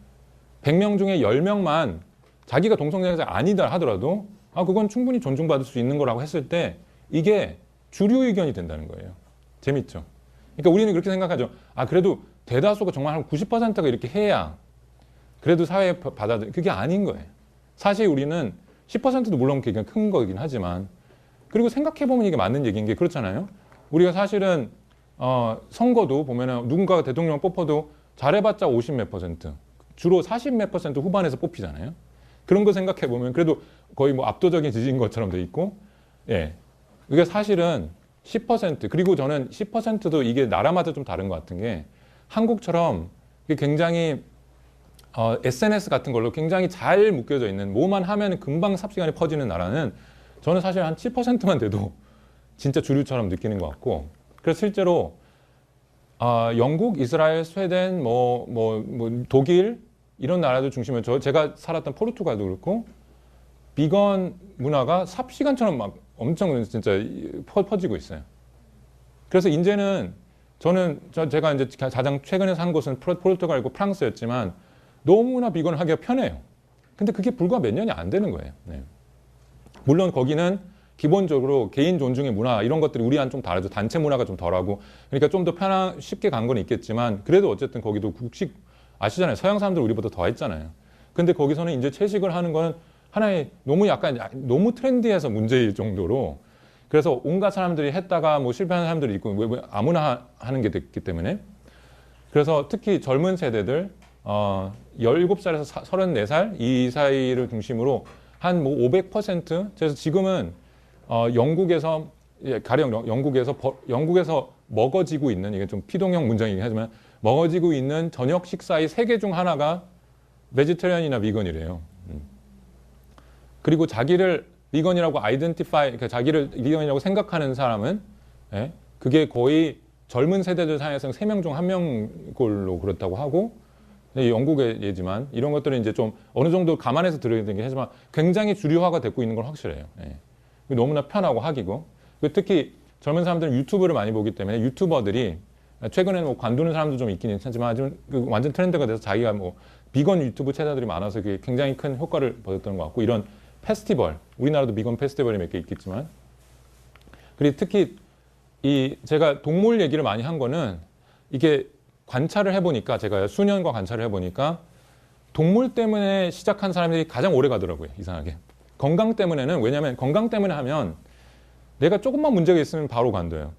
100명 중에 10명만 자기가 동성애자 아니다 하더라도 그건 충분히 존중받을 수 있는 거라고 했을 때 이게 주류 의견이 된다는 거예요. 재밌죠? 그러니까 우리는 그렇게 생각하죠. 그래도 대다수가 정말 한 90%가 이렇게 해야 그래도 사회에 그게 아닌 거예요. 사실 우리는 10%도 물론 굉장히 큰 거긴 하지만 그리고 생각해보면 이게 맞는 얘기인 게 그렇잖아요. 우리가 사실은 선거도 보면은 누군가가 대통령 뽑혀도 잘해봤자 50 몇 %, 주로 40 몇 % 후반에서 뽑히잖아요. 그런 거 생각해보면 그래도 거의 뭐 압도적인 지지인 것처럼 돼 있고, 이게 사실은 10% 그리고 저는 10%도 이게 나라마다 좀 다른 것 같은 게 한국처럼 굉장히 SNS 같은 걸로 굉장히 잘 묶여져 있는 뭐만 하면 금방 삽시간에 퍼지는 나라는 저는 사실 한 7%만 돼도 진짜 주류처럼 느끼는 것 같고 그래서 실제로 영국, 이스라엘, 스웨덴, 독일 이런 나라들 중심으로 제가 살았던 포르투갈도 그렇고 비건 문화가 삽시간처럼 막 엄청 진짜 퍼지고 있어요. 그래서 이제는 제가 이제 가장 최근에 산 곳은 포르투갈이고 프랑스였지만 너무나 비건을 하기가 편해요. 근데 그게 불과 몇 년이 안 되는 거예요. 네. 물론 거기는 기본적으로 개인 존중의 문화 이런 것들이 우리와는 좀 다르죠. 단체 문화가 좀 덜하고 그러니까 좀 더 쉽게 간 건 있겠지만 그래도 어쨌든 거기도 국식 아시잖아요. 서양 사람들 우리보다 더 했잖아요. 근데 거기서는 이제 채식을 하는 거는 하나의 너무 트렌디해서 문제일 정도로 그래서 온갖 사람들이 했다가 뭐 실패하는 사람들이 있고 뭐 아무나 하는 게 됐기 때문에 그래서 특히 젊은 세대들 17살에서 34살 이 사이를 중심으로 한 뭐 500% 그래서 지금은 영국에서 가령 영국에서 먹어지고 있는 이게 좀 피동형 문장이긴 하지만 먹어지고 있는 저녁 식사의 3개 중 하나가 베지테리언이나 비건이래요. 그리고 자기를 비건이라고 그러니까 자기를 비건이라고 생각하는 사람은 그게 거의 젊은 세대들 사이에서는 3명 중 1명꼴로 그렇다고 하고 영국의 예지만 이런 것들은 이제 좀 어느 정도 감안해서 들어야 되긴 하지만 굉장히 주류화가 되고 있는 건 확실해요. 너무나 편하고 하기고 특히 젊은 사람들은 유튜브를 많이 보기 때문에 유튜버들이 최근에는 뭐 관두는 사람도 좀 있긴 하지만 완전 트렌드가 돼서 자기가 뭐 비건 유튜브 채널들이 많아서 그게 굉장히 큰 효과를 보였던 것 같고 이런 페스티벌 우리나라도 비건 페스티벌이 몇 개 있겠지만 그리고 특히 제가 동물 얘기를 많이 한 거는 이게 관찰을 해보니까 제가 수년과 관찰을 해보니까 동물 때문에 시작한 사람들이 가장 오래 가더라고요. 이상하게. 건강 때문에는 왜냐하면 건강 때문에 하면 내가 조금만 문제가 있으면 바로 관둬요.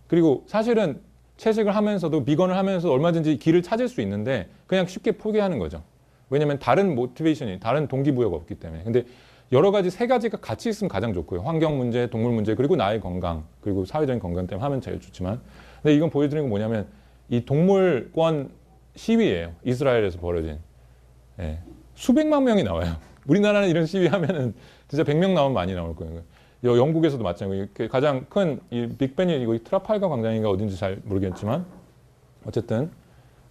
그리고 사실은 채식을 하면서도 비건을 하면서도 얼마든지 길을 찾을 수 있는데 그냥 쉽게 포기하는 거죠. 왜냐하면 다른 모티베이션이 다른 동기부여가 없기 때문에. 근데 여러 가지 3가지가 같이 있으면 가장 좋고요. 환경 문제, 동물 문제, 그리고 나의 건강, 그리고 사회적인 건강 때문에 하면 제일 좋지만. 근데 이건 보여드리는 건 뭐냐면 이 동물권 시위예요. 이스라엘에서 벌어진. 수백만 명이 나와요. 우리나라는 이런 시위하면은 진짜 100명 나오면 많이 나올 거예요. 영국에서도 마찬가지고 가장 큰 이 빅벤이 이거 트라팔가 광장인가 어딘지 잘 모르겠지만 어쨌든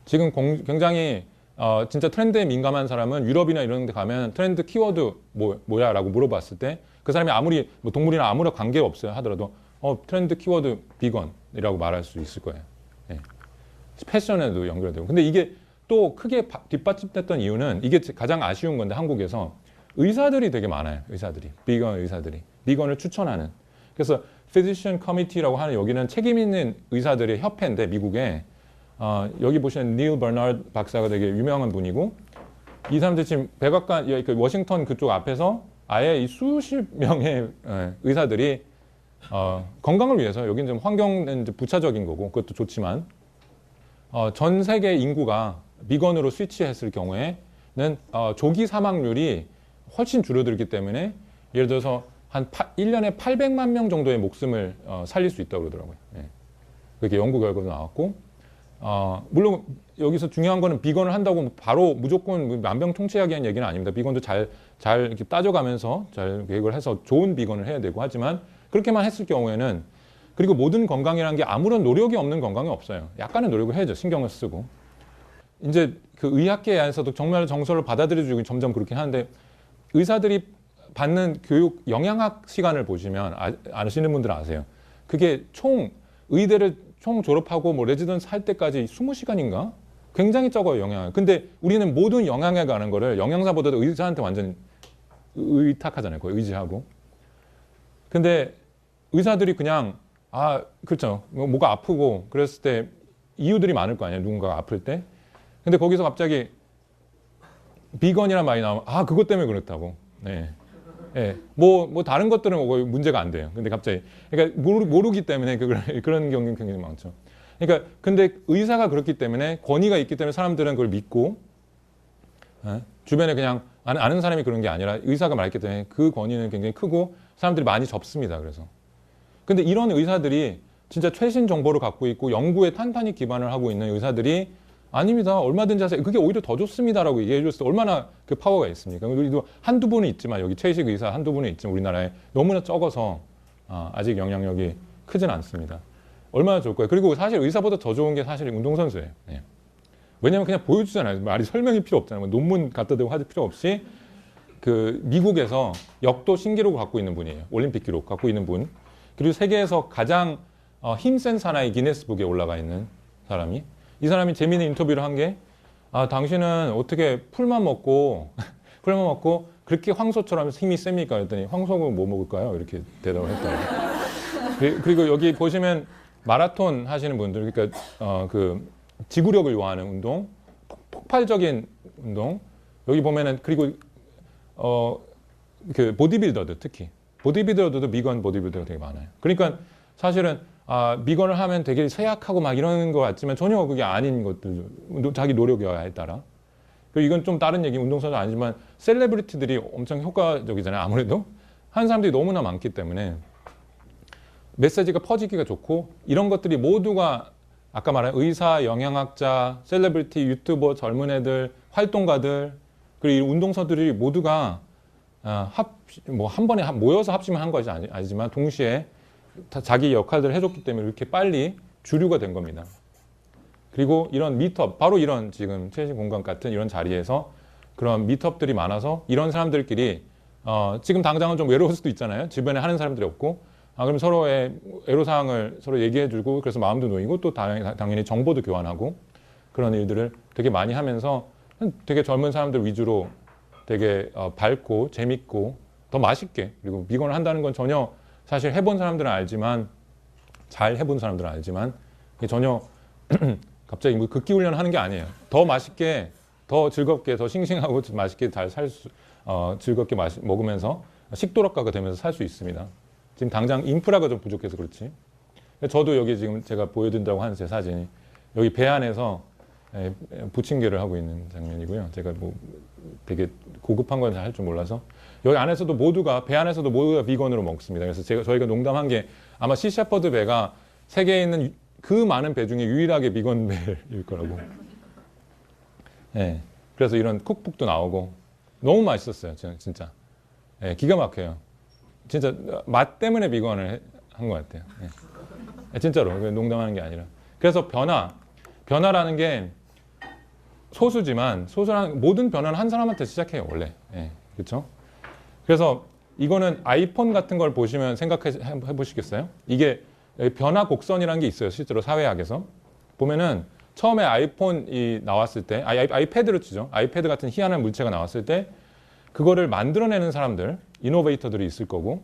지금 굉장히 진짜 트렌드에 민감한 사람은 유럽이나 이런 데 가면 트렌드 키워드 뭐야 라고 물어봤을 때 그 사람이 아무리 뭐 동물이나 아무런 관계가 없어요 하더라도 트렌드 키워드 비건이라고 말할 수 있을 거예요. 패션에도 연결되고. 근데 이게 또 크게 뒷받침됐던 이유는 이게 가장 아쉬운 건데 한국에서 의사들이 되게 많아요. 비건 의사들이. 비건을 추천하는. 그래서 Physician Committee라고 하는 여기는 책임 있는 의사들의 협회인데 미국에 여기 보시는 닐 버나드 박사가 되게 유명한 분이고 이 사람들 지금 백악관 워싱턴 그쪽 앞에서 아예 이 수십 명의 의사들이 건강을 위해서 여기는 좀 환경은 이제 부차적인 거고 그것도 좋지만 전 세계 인구가 비건으로 스위치했을 경우에는 조기 사망률이 훨씬 줄어들기 때문에 예를 들어서 한 1년에 800만 명 정도의 목숨을 살릴 수 있다고 그러더라고요. 그렇게 연구 결과도 나왔고 물론 여기서 중요한 거는 비건을 한다고 바로 무조건 만병통치약이 한 얘기는 아닙니다. 비건도 잘 이렇게 따져가면서 잘 계획을 해서 좋은 비건을 해야 되고 하지만 그렇게만 했을 경우에는 그리고 모든 건강이라는 게 아무런 노력이 없는 건강이 없어요. 약간의 노력을 해야죠. 신경을 쓰고. 이제 그 의학계 안에서도 정말 정서를 받아들여주고 점점 그렇게 하는데 의사들이 받는 교육 영양학 시간을 보시면 아시는 분들은 아세요. 그게 의대를 총 졸업하고 뭐 레지던스 할 때까지 20시간인가? 굉장히 적어요, 영양학. 근데 우리는 모든 영양에 가는 거를 영양사보다도 의사한테 완전 의탁하잖아요. 거의 의지하고. 근데 의사들이 그냥 그렇죠. 뭐가 아프고 그랬을 때 이유들이 많을 거 아니에요. 누군가가 아플 때. 근데 거기서 갑자기 비건이란 말이 나오면 그것 때문에 그렇다고. 뭐 다른 것들은 거의 문제가 안 돼요. 근데 갑자기 그러니까 모르기 때문에 그런 경우는 굉장히 많죠. 그러니까 근데 의사가 그렇기 때문에 권위가 있기 때문에 사람들은 그걸 믿고 주변에 그냥 아는 사람이 그런 게 아니라 의사가 말했기 때문에 그 권위는 굉장히 크고 사람들이 많이 접습니다. 그래서 근데 이런 의사들이 진짜 최신 정보를 갖고 있고 연구에 탄탄히 기반을 하고 있는 의사들이 아닙니다. 얼마든지 하세요. 그게 오히려 더 좋습니다라고 얘기해 줬을 때 얼마나 그 파워가 있습니까? 우리도 한두 분은 있지만 여기 채식 의사 한두 분은 있지만 우리나라에 너무나 적어서 아직 영향력이 크진 않습니다. 얼마나 좋을까요? 그리고 사실 의사보다 더 좋은 게 사실 운동선수예요. 왜냐하면 그냥 보여주잖아요. 말이 설명이 필요 없잖아요. 논문 갖다 대고 할 필요 없이 그 미국에서 역도 신기록을 갖고 있는 분이에요. 올림픽 기록 갖고 있는 분. 그리고 세계에서 가장 힘센 사나이 기네스북에 올라가 있는 사람이, 이 사람이 재미있는 인터뷰를 한 게, 당신은 어떻게 풀만 먹고 풀만 먹고 그렇게 황소처럼 힘이 셉니까? 그랬더니 황소는 뭐 먹을까요? 이렇게 대답을 했다고. 그리고 여기 보시면 마라톤 하시는 분들, 그러니까 그 지구력을 요하는 운동, 폭발적인 운동, 여기 보면은, 그리고 그 보디빌더들, 특히 보디빌더들도 비건 보디빌더가 되게 많아요. 그러니까 사실은 비건을 하면 되게 쇠약하고 막 이러는 것 같지만 전혀 그게 아닌 것들, 자기 노력에 따라. 이건 좀 다른 얘기, 운동선수 아니지만 셀레브리티들이 엄청 효과적이잖아요. 아무래도 하는 사람들이 너무나 많기 때문에 메시지가 퍼지기가 좋고, 이런 것들이 모두가 아까 말한 의사, 영양학자, 셀레브리티, 유튜버, 젊은 애들, 활동가들, 그리고 이 운동선수들이 모두가 한 번에 모여서 합심을 한 것이 아니지만 동시에 자기 역할들을 해줬기 때문에 이렇게 빨리 주류가 된 겁니다. 그리고 이런 미트업, 바로 이런 지금 최신 공간 같은 이런 자리에서 그런 미트업들이 많아서 이런 사람들끼리 지금 당장은 좀 외로울 수도 있잖아요. 주변에 하는 사람들이 없고, 그럼 서로의 애로사항을 서로 얘기해주고, 그래서 마음도 놓이고, 또 당연히 정보도 교환하고, 그런 일들을 되게 많이 하면서 되게 젊은 사람들 위주로 되게 밝고 재밌고 더 맛있게, 그리고 비건을 한다는 건 전혀 사실 해본 사람들은 알지만, 잘 해본 사람들은 알지만 전혀 갑자기 뭐 극기 훈련을 하는 게 아니에요. 더 맛있게, 더 즐겁게, 더 싱싱하고 맛있게 잘 즐겁게 먹으면서 식도락가가 되면서 살 수 있습니다. 지금 당장 인프라가 좀 부족해서 그렇지. 저도 여기 지금 제가 보여드린다고 하는 제 사진이 여기 배 안에서 부침개를 하고 있는 장면이고요. 제가 뭐 되게 고급한 건 잘 할 줄 몰라서 여기 안에서도 배 안에서도 모두가 비건으로 먹습니다. 그래서 저희가 농담한 게, 아마 시셰퍼드 배가 세계에 있는 그 많은 배 중에 유일하게 비건 배일 거라고. 네. 그래서 이런 쿡북도 나오고 너무 맛있었어요. 진짜. 네, 기가 막혀요. 진짜 맛 때문에 비건을 한 것 같아요. 네. 진짜로. 농담하는 게 아니라. 그래서 변화라는 게 소수지만, 모든 변화는 한 사람한테 시작해요, 원래. 네. 그렇죠? 그래서 이거는 아이폰 같은 걸 보시면 생각해 보시겠어요? 이게 변화 곡선이라는 게 있어요. 실제로 사회학에서 보면은 처음에 아이폰이 나왔을 때, 아이패드를 치죠. 아이패드 같은 희한한 물체가 나왔을 때 그거를 만들어내는 사람들, 이노베이터들이 있을 거고,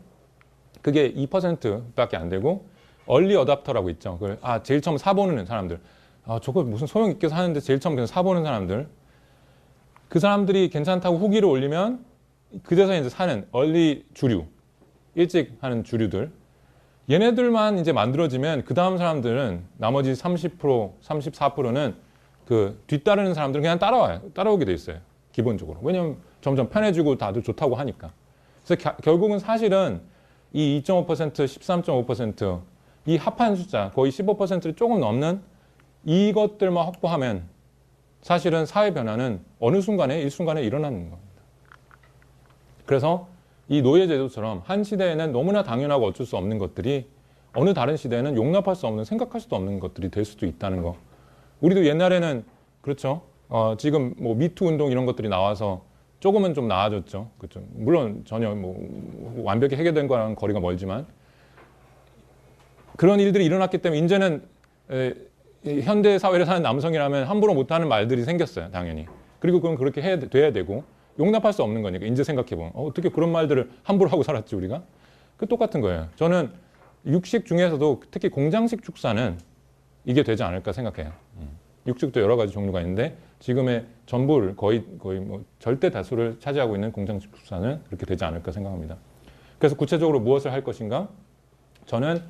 그게 2%밖에 안 되고, 얼리 어답터라고 있죠. 제일 처음 사보는 사람들, 저거 무슨 소용 있게 사는데 제일 처음 그냥 사보는 사람들, 그 사람들이 괜찮다고 후기를 올리면 그래서 이제 사는 얼리 주류, 일찍 하는 주류들, 얘네들만 이제 만들어지면 그 다음 사람들은, 나머지 30%, 34%는 그 뒤따르는 사람들은 그냥 따라오게 돼 있어요. 기본적으로. 왜냐면 점점 편해지고 다들 좋다고 하니까. 그래서 결국은 사실은 이 2.5%, 13.5%, 이 합한 숫자, 거의 15%를 조금 넘는 이것들만 확보하면 사실은 사회 변화는 어느 순간에, 일순간에 일어나는 겁니다. 그래서 이 노예제도처럼 한 시대에는 너무나 당연하고 어쩔 수 없는 것들이 어느 다른 시대에는 용납할 수 없는, 생각할 수도 없는 것들이 될 수도 있다는 거. 우리도 옛날에는 그렇죠. 지금 뭐 미투 운동 이런 것들이 나와서 조금은 좀 나아졌죠. 그렇죠. 물론 전혀 뭐 완벽히 해결된 거랑 거리가 멀지만 그런 일들이 일어났기 때문에 이제는 현대 사회를 사는 남성이라면 함부로 못하는 말들이 생겼어요. 당연히. 그리고 그건 그렇게 돼야 되고 용납할 수 없는 거니까. 이제 생각해보면 어떻게 그런 말들을 함부로 하고 살았지 우리가? 똑같은 거예요. 저는 육식 중에서도 특히 공장식 축사는 이게 되지 않을까 생각해요. 육식도 여러 가지 종류가 있는데 지금의 전부를 거의 뭐 절대 다수를 차지하고 있는 공장식 축사는 그렇게 되지 않을까 생각합니다. 그래서 구체적으로 무엇을 할 것인가? 저는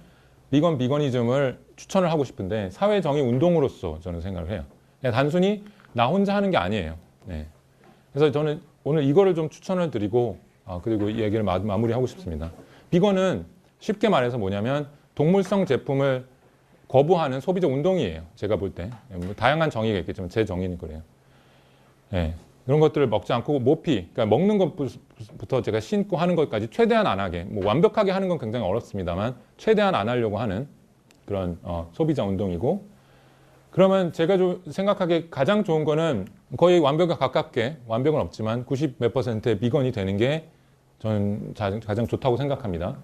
비거니즘을 추천을 하고 싶은데 사회 정의 운동으로서 저는 생각을 해요. 그냥 단순히 나 혼자 하는 게 아니에요. 네. 그래서 저는 오늘 이거를 좀 추천을 드리고 그리고 이 얘기를 마무리하고 싶습니다. 비건은 쉽게 말해서 뭐냐면 동물성 제품을 거부하는 소비적 운동이에요. 제가 볼 때. 다양한 정의가 있겠지만 제 정의는 그래요. 네. 그런 것들을 먹지 않고 모피, 그러니까 먹는 것부터 제가 신고 하는 것까지 최대한 안 하게, 뭐 완벽하게 하는 건 굉장히 어렵습니다만 최대한 안 하려고 하는 그런 소비자 운동이고, 그러면 제가 좀 생각하기에 가장 좋은 거는 거의 완벽에 가깝게, 완벽은 없지만 90 몇 %의 비건이 되는 게 저는 가장 좋다고 생각합니다.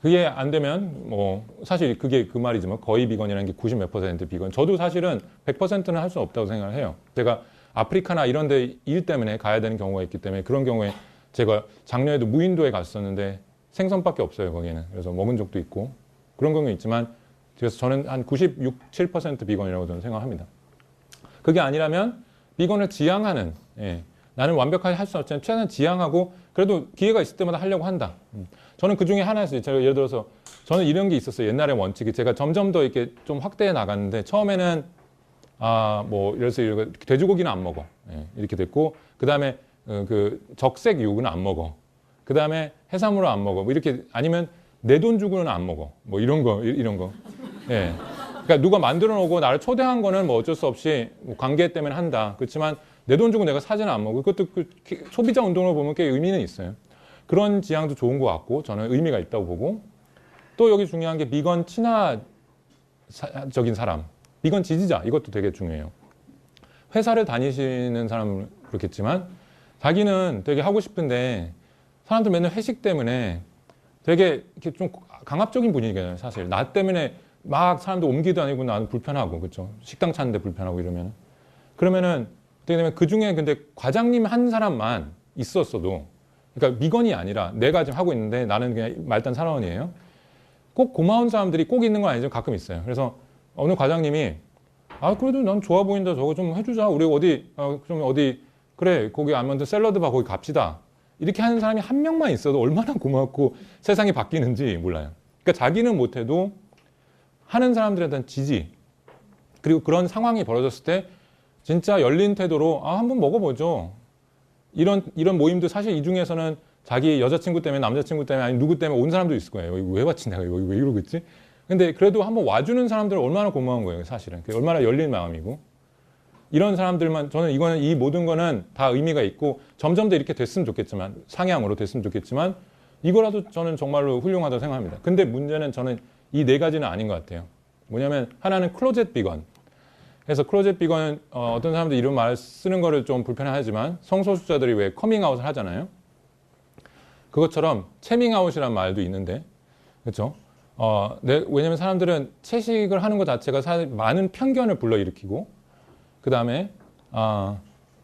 그게 안 되면 뭐 사실 그게 그 말이지만 거의 비건이라는 게 90 몇 % 비건. 저도 사실은 100%는 할 수 없다고 생각을 해요. 제가 아프리카나 이런 데 일 때문에 가야 되는 경우가 있기 때문에 그런 경우에 제가 작년에도 무인도에 갔었는데 생선밖에 없어요, 거기는. 그래서 먹은 적도 있고 그런 경우 있지만 그래서 저는 한 96, 7% 비건이라고 저는 생각합니다. 그게 아니라면 비건을 지향하는, 예, 나는 완벽하게 할 수 없지만 최대한 지향하고 그래도 기회가 있을 때마다 하려고 한다. 저는 그 중에 하나였어요. 제가 예를 들어서 저는 이런 게 있었어요. 옛날에 원칙이 제가 점점 더 이렇게 좀 확대해 나갔는데 처음에는 뭐 예를 들어서 돼지고기는 안 먹어. 예, 이렇게 됐고 그 다음에 그 적색 육은 안 먹어. 그 다음에 해산물은 안 먹어. 뭐 이렇게 아니면 내 돈 주고는 안 먹어. 뭐 이런 거. 예. 그러니까 누가 만들어 놓고 나를 초대한 거는 뭐 어쩔 수 없이 뭐 관계 때문에 한다. 그렇지만 내 돈 주고 내가 사지는 안 먹고 그것도 소비자 운동을 보면 꽤 의미는 있어요. 그런 지향도 좋은 것 같고 저는 의미가 있다고 보고 또 여기 중요한 게 비건 친화적인 사람, 비건 지지자 이것도 되게 중요해요. 회사를 다니시는 사람은 그렇겠지만 자기는 되게 하고 싶은데 사람들 맨날 회식 때문에 되게 이렇게 좀 강압적인 분위기잖아요. 사실 나 때문에 막 사람들 옮기도 아니고 나는 불편하고 그렇죠. 식당 찾는데 불편하고 이러면은 그러면은 어떻게 되면 그 중에 근데 과장님 한 사람만 있었어도 그러니까 미건이 아니라 내가 지금 하고 있는데 나는 그냥 말단 사람원이에요. 꼭 고마운 사람들이 꼭 있는 건 아니지만 가끔 있어요. 그래서 어느 과장님이 그래도 난 좋아 보인다 저거 좀 해주자 우리 어디 그래 거기 아몬드 샐러드 바 거기 갑시다. 이렇게 하는 사람이 한 명만 있어도 얼마나 고맙고 세상이 바뀌는지 몰라요. 그러니까 자기는 못해도 하는 사람들에 대한 지지 그리고 그런 상황이 벌어졌을 때 진짜 열린 태도로 한번 먹어보죠. 이런 모임도 사실 이 중에서는 자기 여자친구 때문에 남자친구 때문에 아니 누구 때문에 온 사람도 있을 거예요. 왜 왔지 내가 여기 왜 이러고 있지? 근데 그래도 한번 와주는 사람들 얼마나 고마운 거예요. 사실은 얼마나 열린 마음이고 이런 사람들만 저는 이 모든 거는 다 의미가 있고 점점 더 이렇게 됐으면 좋겠지만 상향으로 됐으면 좋겠지만 이거라도 저는 정말로 훌륭하다고 생각합니다. 근데 문제는 저는 이 네 가지는 아닌 것 같아요. 뭐냐면 하나는 클로젯 비건. 그래서 클로젯 비건은 어떤 사람들 이런 말 쓰는 거를 좀 불편해하지만 성소수자들이 왜 커밍아웃을 하잖아요. 그것처럼 채밍아웃이라는 말도 있는데 그렇죠? 왜냐면 사람들은 채식을 하는 것 자체가 사실 많은 편견을 불러일으키고 그 다음에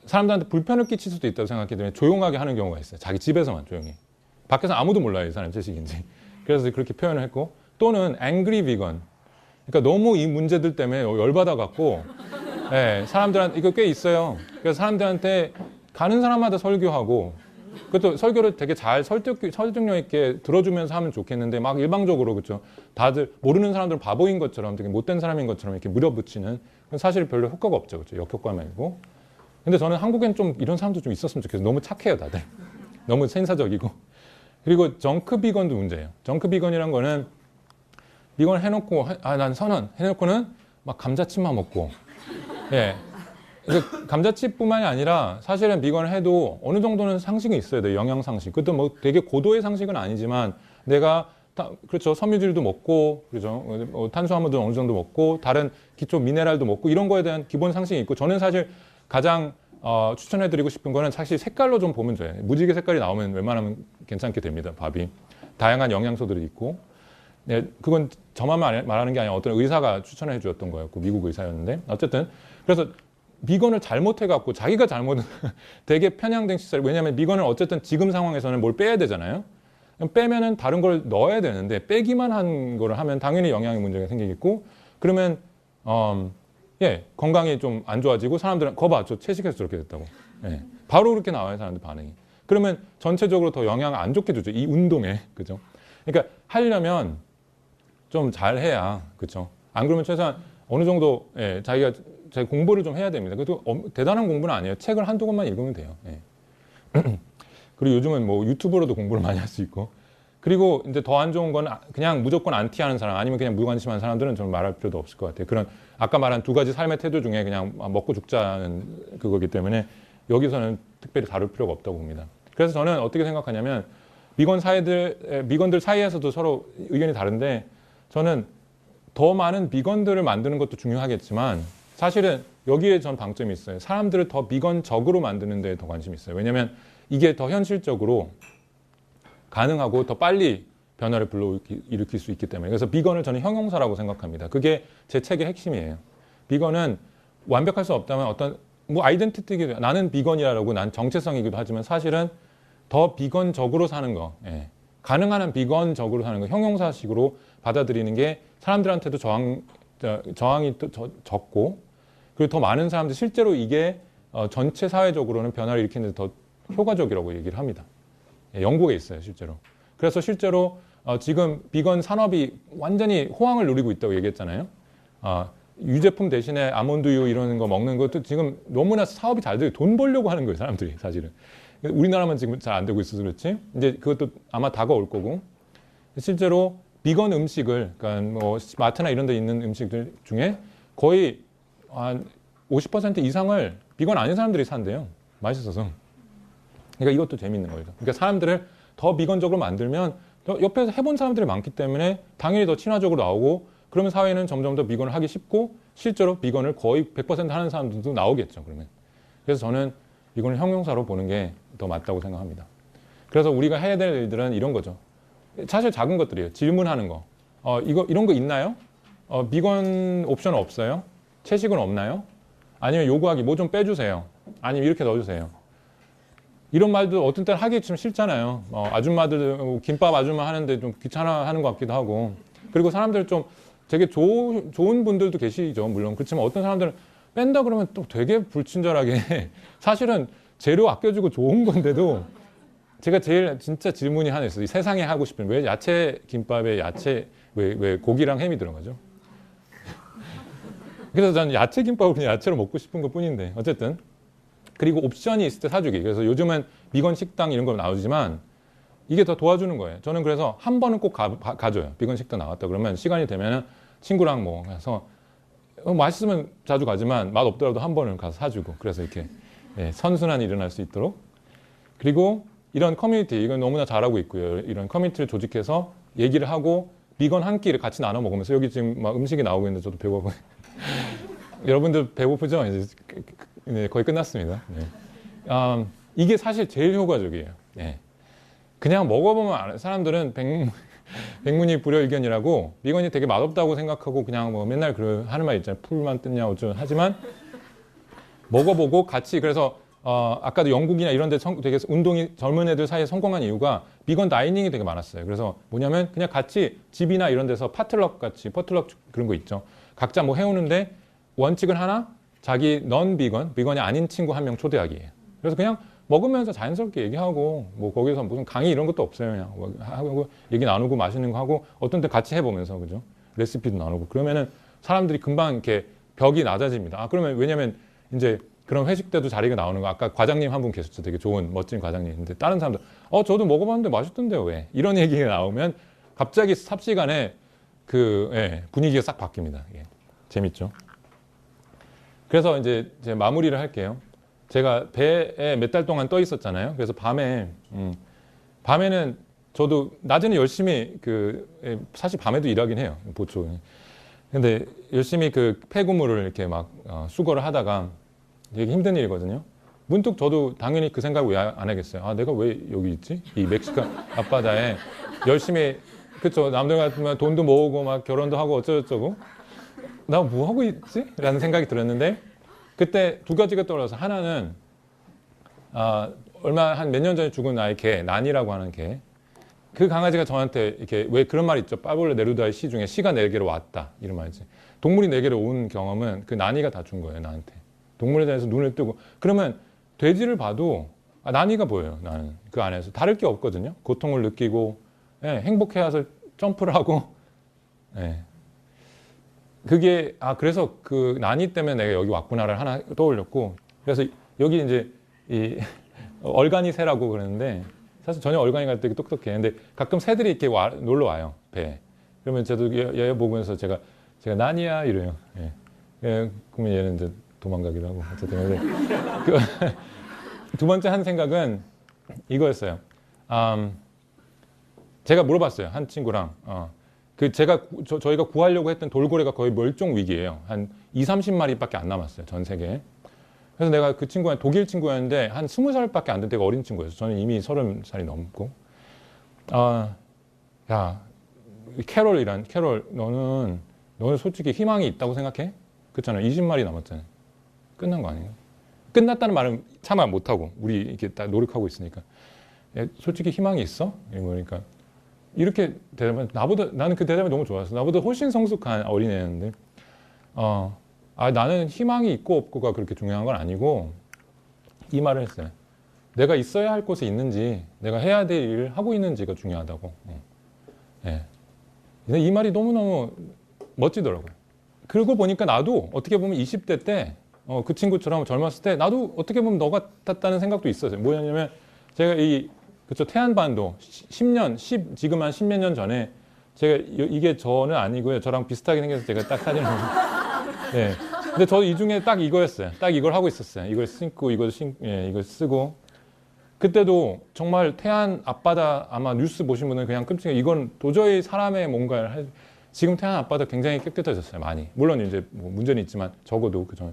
사람들한테 불편을 끼칠 수도 있다고 생각하기 때문에 조용하게 하는 경우가 있어요. 자기 집에서만 조용히. 밖에서 아무도 몰라요. 이 사람이 채식인지. 그래서 그렇게 표현을 했고 또는 angry vegan. 그러니까 너무 이 문제들 때문에 열받아갖고 네, 사람들한테 이거 꽤 있어요. 그래서 사람들한테 가는 사람마다 설교하고 그것도 설교를 되게 잘 설득력 있게 들어주면서 하면 좋겠는데 막 일방적으로 그렇죠. 다들 모르는 사람들은 바보인 것처럼 되게 못된 사람인 것처럼 이렇게 물어붙이는 사실 별로 효과가 없죠. 그렇죠. 역효과만이고. 근데 저는 한국엔 좀 이런 사람도 좀 있었으면 좋겠어요. 너무 착해요, 다들. 너무 sen사적이고. 그리고 정크 비건도 문제예요. 정크 비건이란 거는 비건을 해놓고 난 선언 해놓고는 막 감자칩만 먹고 예. 감자칩뿐만이 아니라 사실은 비건을 해도 어느 정도는 상식이 있어야 돼요. 영양 상식. 그것도 뭐 되게 고도의 상식은 아니지만 내가 그렇죠. 섬유질도 먹고 그렇죠. 탄수화물도 어느 정도 먹고 다른 기초 미네랄도 먹고 이런 거에 대한 기본 상식이 있고 저는 사실 가장 추천해드리고 싶은 거는 사실 색깔로 좀 보면 돼요. 무지개 색깔이 나오면 웬만하면 괜찮게 됩니다. 밥이. 다양한 영양소들이 있고 네, 그건 저만 말하는 게 아니라 어떤 의사가 추천해 주었던 거였고 미국 의사였는데 어쨌든 그래서 비건을 잘못해갖고 자기가 잘못 되게 편향된 시설 왜냐하면 비건을 어쨌든 지금 상황에서는 뭘 빼야 되잖아요. 빼면은 다른 걸 넣어야 되는데 빼기만 한 거를 하면 당연히 영양의 문제가 생기겠고 그러면 건강이 좀 안 좋아지고 사람들은 거봐 저 채식해서 저렇게 됐다고 바로 그렇게 나와요 사람들 반응이. 그러면 전체적으로 더 영향을 안 좋게 주죠 이 운동에 그죠. 그러니까 하려면 좀 잘해야 그렇죠. 안 그러면 최소한 어느 정도 자기가 공부를 좀 해야 됩니다. 그래도 대단한 공부는 아니에요. 책을 한두 권만 읽으면 돼요. 그리고 요즘은 뭐 유튜브로도 공부를 많이 할 수 있고 그리고 이제 더 안 좋은 건 그냥 무조건 안티하는 사람 아니면 그냥 무관심한 사람들은 좀 말할 필요도 없을 것 같아요. 그런 아까 말한 두 가지 삶의 태도 중에 그냥 먹고 죽자는 그거기 때문에 여기서는 특별히 다룰 필요가 없다고 봅니다. 그래서 저는 어떻게 생각하냐면 비건들 사이에서도 서로 의견이 다른데 저는 더 많은 비건들을 만드는 것도 중요하겠지만 사실은 여기에 전 방점이 있어요. 사람들을 더 비건적으로 만드는 데 더 관심이 있어요. 왜냐하면 이게 더 현실적으로 가능하고 더 빨리 변화를 불러일으킬 수 있기 때문에. 그래서 비건을 저는 형용사라고 생각합니다. 그게 제 책의 핵심이에요. 비건은 완벽할 수 없다면 어떤 뭐 아이덴티티기도, 나는 비건이라고, 난 정체성이기도 하지만 사실은 더 비건적으로 사는 거, 예. 가능한 한 비건적으로 사는 거, 형용사식으로 받아들이는 게 사람들한테도 저항이 또 적고, 그리고 더 많은 사람들, 실제로 이게 전체 사회적으로는 변화를 일으키는 데 더 효과적이라고 얘기를 합니다. 예, 영국에 있어요, 실제로. 그래서 실제로 지금 비건 산업이 완전히 호황을 누리고 있다고 얘기했잖아요. 유제품 대신에 아몬드유 이런 거 먹는 것도 지금 너무나 사업이 잘 되고 돈 벌려고 하는 거예요, 사람들이 사실은. 우리나라만 지금 잘 안 되고 있어서 그렇지. 이제 그것도 아마 다가올 거고. 실제로 비건 음식을, 그러니까 뭐 마트나 이런 데 있는 음식들 중에 거의 한 50% 이상을 비건 아닌 사람들이 산대요. 맛있어서. 그러니까 이것도 재밌는 거죠. 그러니까 사람들을 더 비건적으로 만들면 옆에서 해본 사람들이 많기 때문에 당연히 더 친화적으로 나오고, 그러면 사회는 점점 더 비건을 하기 쉽고 실제로 비건을 거의 100% 하는 사람들도 나오겠죠. 그러면. 그래서 저는 비건을 형용사로 보는 게 더 맞다고 생각합니다. 그래서 우리가 해야 될 일들은 이런 거죠. 사실 작은 것들이에요. 질문하는 거. 이런 거 있나요? 비건 옵션 없어요? 채식은 없나요? 아니면 요구하기 뭐 좀 빼주세요. 아니면 이렇게 넣어주세요. 이런 말도 어떤 때는 하기 좀 싫잖아요. 아줌마들 김밥 아줌마 하는데 좀 귀찮아하는 것 같기도 하고. 그리고 사람들 좀 되게 좋은 분들도 계시죠. 물론. 그렇지만 어떤 사람들은 뺀다 그러면 또 되게 불친절하게 사실은 재료 아껴주고 좋은 건데도 제가 제일 진짜 질문이 하나 있어요. 이 세상에 하고 싶은 왜 야채 김밥에 야채 왜 고기랑 햄이 들어가죠? 그래서 저는 야채 김밥을 그냥 야채로 먹고 싶은 것 뿐인데 어쨌든. 그리고 옵션이 있을 때 사주기. 그래서 요즘은 비건 식당 이런 거 나오지만 이게 더 도와주는 거예요. 저는 그래서 한 번은 꼭 가줘요. 비건 식당 나왔다 그러면 시간이 되면은 친구랑 뭐 가서 맛있으면 자주 가지만 맛 없더라도 한 번은 가서 사주고, 그래서 이렇게 선순환이 일어날 수 있도록. 그리고 이런 커뮤니티, 이건 너무나 잘하고 있고요. 이런 커뮤니티를 조직해서 얘기를 하고 비건 한 끼를 같이 나눠 먹으면서, 여기 지금 막 음식이 나오고 있는데 저도 배고파요. 여러분들 배고프죠? 이제 거의 끝났습니다. 네. 이게 사실 제일 효과적이에요. 네. 그냥 먹어보면 사람들은 백문이 불여일견이라고 비건이 되게 맛없다고 생각하고 그냥 뭐 맨날 하는 말 있잖아요. 풀만 뜯냐 어쩌. 하지만 먹어보고 같이, 그래서 아까도 영국이나 이런 데 되게 운동이 젊은 애들 사이에 성공한 이유가 비건 다이닝이 되게 많았어요. 그래서 뭐냐면 그냥 같이 집이나 이런 데서 퍼틀럭 그런 거 있죠. 각자 뭐 해오는데 원칙은 하나, 자기 비건이 아닌 친구 한 명 초대하기예요. 그래서 그냥 먹으면서 자연스럽게 얘기하고, 뭐 거기서 무슨 강의 이런 것도 없어요. 그냥 뭐 하고 얘기 나누고 맛있는 거 하고, 어떤 때 같이 해보면서, 그죠? 레시피도 나누고. 그러면은 사람들이 금방 이렇게 벽이 낮아집니다. 그러면 왜냐면 이제 그런 회식 때도 자리가 나오는 거. 아까 과장님 한 분 계셨죠. 되게 좋은 멋진 과장님. 근데 다른 사람들 저도 먹어봤는데 맛있던데요. 왜? 이런 얘기가 나오면 갑자기 삽시간에 분위기가 싹 바뀝니다. 이게 재밌죠. 그래서 이제 마무리를 할게요. 제가 배에 몇 달 동안 떠 있었잖아요. 그래서 밤에는 저도 낮에는 열심히 사실 밤에도 일하긴 해요. 보초. 근데 열심히 폐구물을 이렇게 막 수거를 하다가 되게 힘든 일이거든요. 문득 저도 당연히 그 생각을 왜 안 하겠어요. 내가 왜 여기 있지? 이 멕시칸 앞바다에 열심히, 그쵸? 남들 같으면 돈도 모으고 막 결혼도 하고 어쩌고저쩌고. 나 뭐 하고 있지? 라는 생각이 들었는데, 그때 두 가지가 떠올라서, 하나는 한 몇 년 전에 죽은 아이 개, 난이라고 하는 개. 그 강아지가 저한테 이렇게, 왜 그런 말 있죠? 파블로 네루다의 시 중에 시가 내게로 왔다, 이런 말이지. 동물이 내게로 온 경험은 그 난이가 다 준 거예요, 나한테. 동물에 대해서 눈을 뜨고. 그러면 돼지를 봐도 난이가 보여요, 나는. 그 안에서 다를 게 없거든요. 고통을 느끼고 행복해서 점프를 하고. 그게 그래서 그 난이 때문에 내가 여기 왔구나를 하나 떠올렸고, 그래서 여기 이제 이 얼간이 새라고 그러는데, 사실 전혀 얼간이 갈 때 똑똑해. 근데 가끔 새들이 이렇게 놀러 와요, 배에. 그러면 저도 얘 보면서 제가 난이야 이래요. 그러면 얘는 이제 도망가기도 하고. 어쨌든 두 번째 한 생각은 이거였어요. 제가 물어봤어요, 한 친구랑. 저희가 구하려고 했던 돌고래가 거의 멸종 위기예요. 한 20-30마리밖에 안 남았어요. 전 세계에. 그래서 내가 그 친구가 독일 친구였는데 한 20살밖에 안 될 때가 어린 친구였어요. 저는 이미 30살이 넘고. 야, 캐롤, 너는 솔직히 희망이 있다고 생각해? 그렇잖아. 20마리 남았잖아요. 끝난 거 아니에요? 끝났다는 말은 차마 못하고 우리 이렇게 딱 노력하고 있으니까. 솔직히 희망이 있어? 그러니까 이렇게 대답하면 나는 그 대답이 너무 좋았어. 나보다 훨씬 성숙한 어린애였는데 나는 희망이 있고 없고가 그렇게 중요한 건 아니고 이 말을 했어요. 내가 있어야 할 곳에 있는지 내가 해야 될 일을 하고 있는지가 중요하다고. 예. 이 말이 너무너무 멋지더라고요. 그러고 보니까 나도 어떻게 보면 20대 때 그 친구처럼 젊었을 때 나도 어떻게 보면 너 같았다는 생각도 있었어요. 뭐냐면 제가 그쵸, 태안반도 10년, 지금 한 10몇 년 전에 제가 이게 저는 아니고요. 저랑 비슷하게 생겨서 제가 딱 사진을 네. 근데 저 이 중에 딱 이거였어요. 딱 이걸 하고 있었어요. 이걸 신고 이걸 쓰고 그때도 정말 태안 앞바다 아마 뉴스 보신 분은 그냥 끔찍해. 이건 도저히 사람의 뭔가를 지금 태안 앞바다 굉장히 깨끗해졌어요. 많이. 물론 이제 뭐 문제는 있지만 적어도 그죠.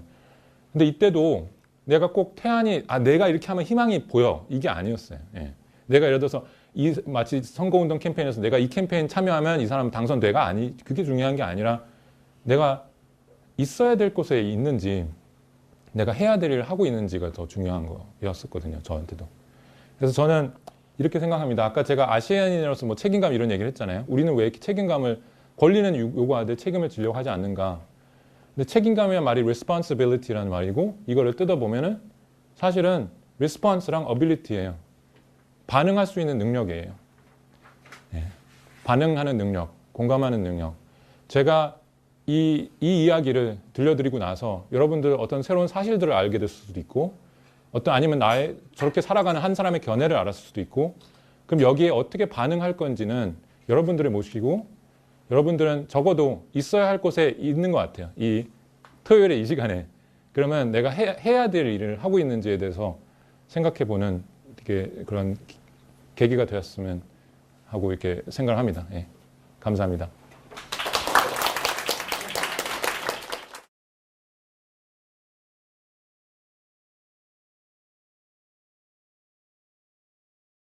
근데 이때도 내가 꼭 태안이 내가 이렇게 하면 희망이 보여 이게 아니었어요. 예. 내가 예를 들어서 마치 선거운동 캠페인에서 내가 이 캠페인 참여하면 이 사람 당선돼가 그게 중요한 게 아니라 내가 있어야 될 곳에 있는지 내가 해야 될 일을 하고 있는지가 더 중요한 거였었거든요. 저한테도. 그래서 저는 이렇게 생각합니다. 아까 제가 아시아인으로서 뭐 책임감 이런 얘기를 했잖아요. 우리는 왜 이렇게 책임감을 권리는 요구하되 책임을 지려고 하지 않는가. 근데 책임감이란 말이 responsibility라는 말이고 이거를 뜯어보면은 사실은 response랑 ability예요. 반응할 수 있는 능력이에요. 네. 반응하는 능력, 공감하는 능력. 제가 이 이야기를 들려드리고 나서 여러분들 어떤 새로운 사실들을 알게 됐을 수도 있고 아니면 저렇게 살아가는 한 사람의 견해를 알았을 수도 있고 그럼 여기에 어떻게 반응할 건지는 여러분들을 모시고 여러분들은 적어도 있어야 할 곳에 있는 것 같아요. 이 토요일에 이 시간에. 그러면 내가 해야 될 일을 하고 있는지에 대해서 생각해보는 그런 계기가 되었으면 하고 이렇게 생각을 합니다. 예. 감사합니다.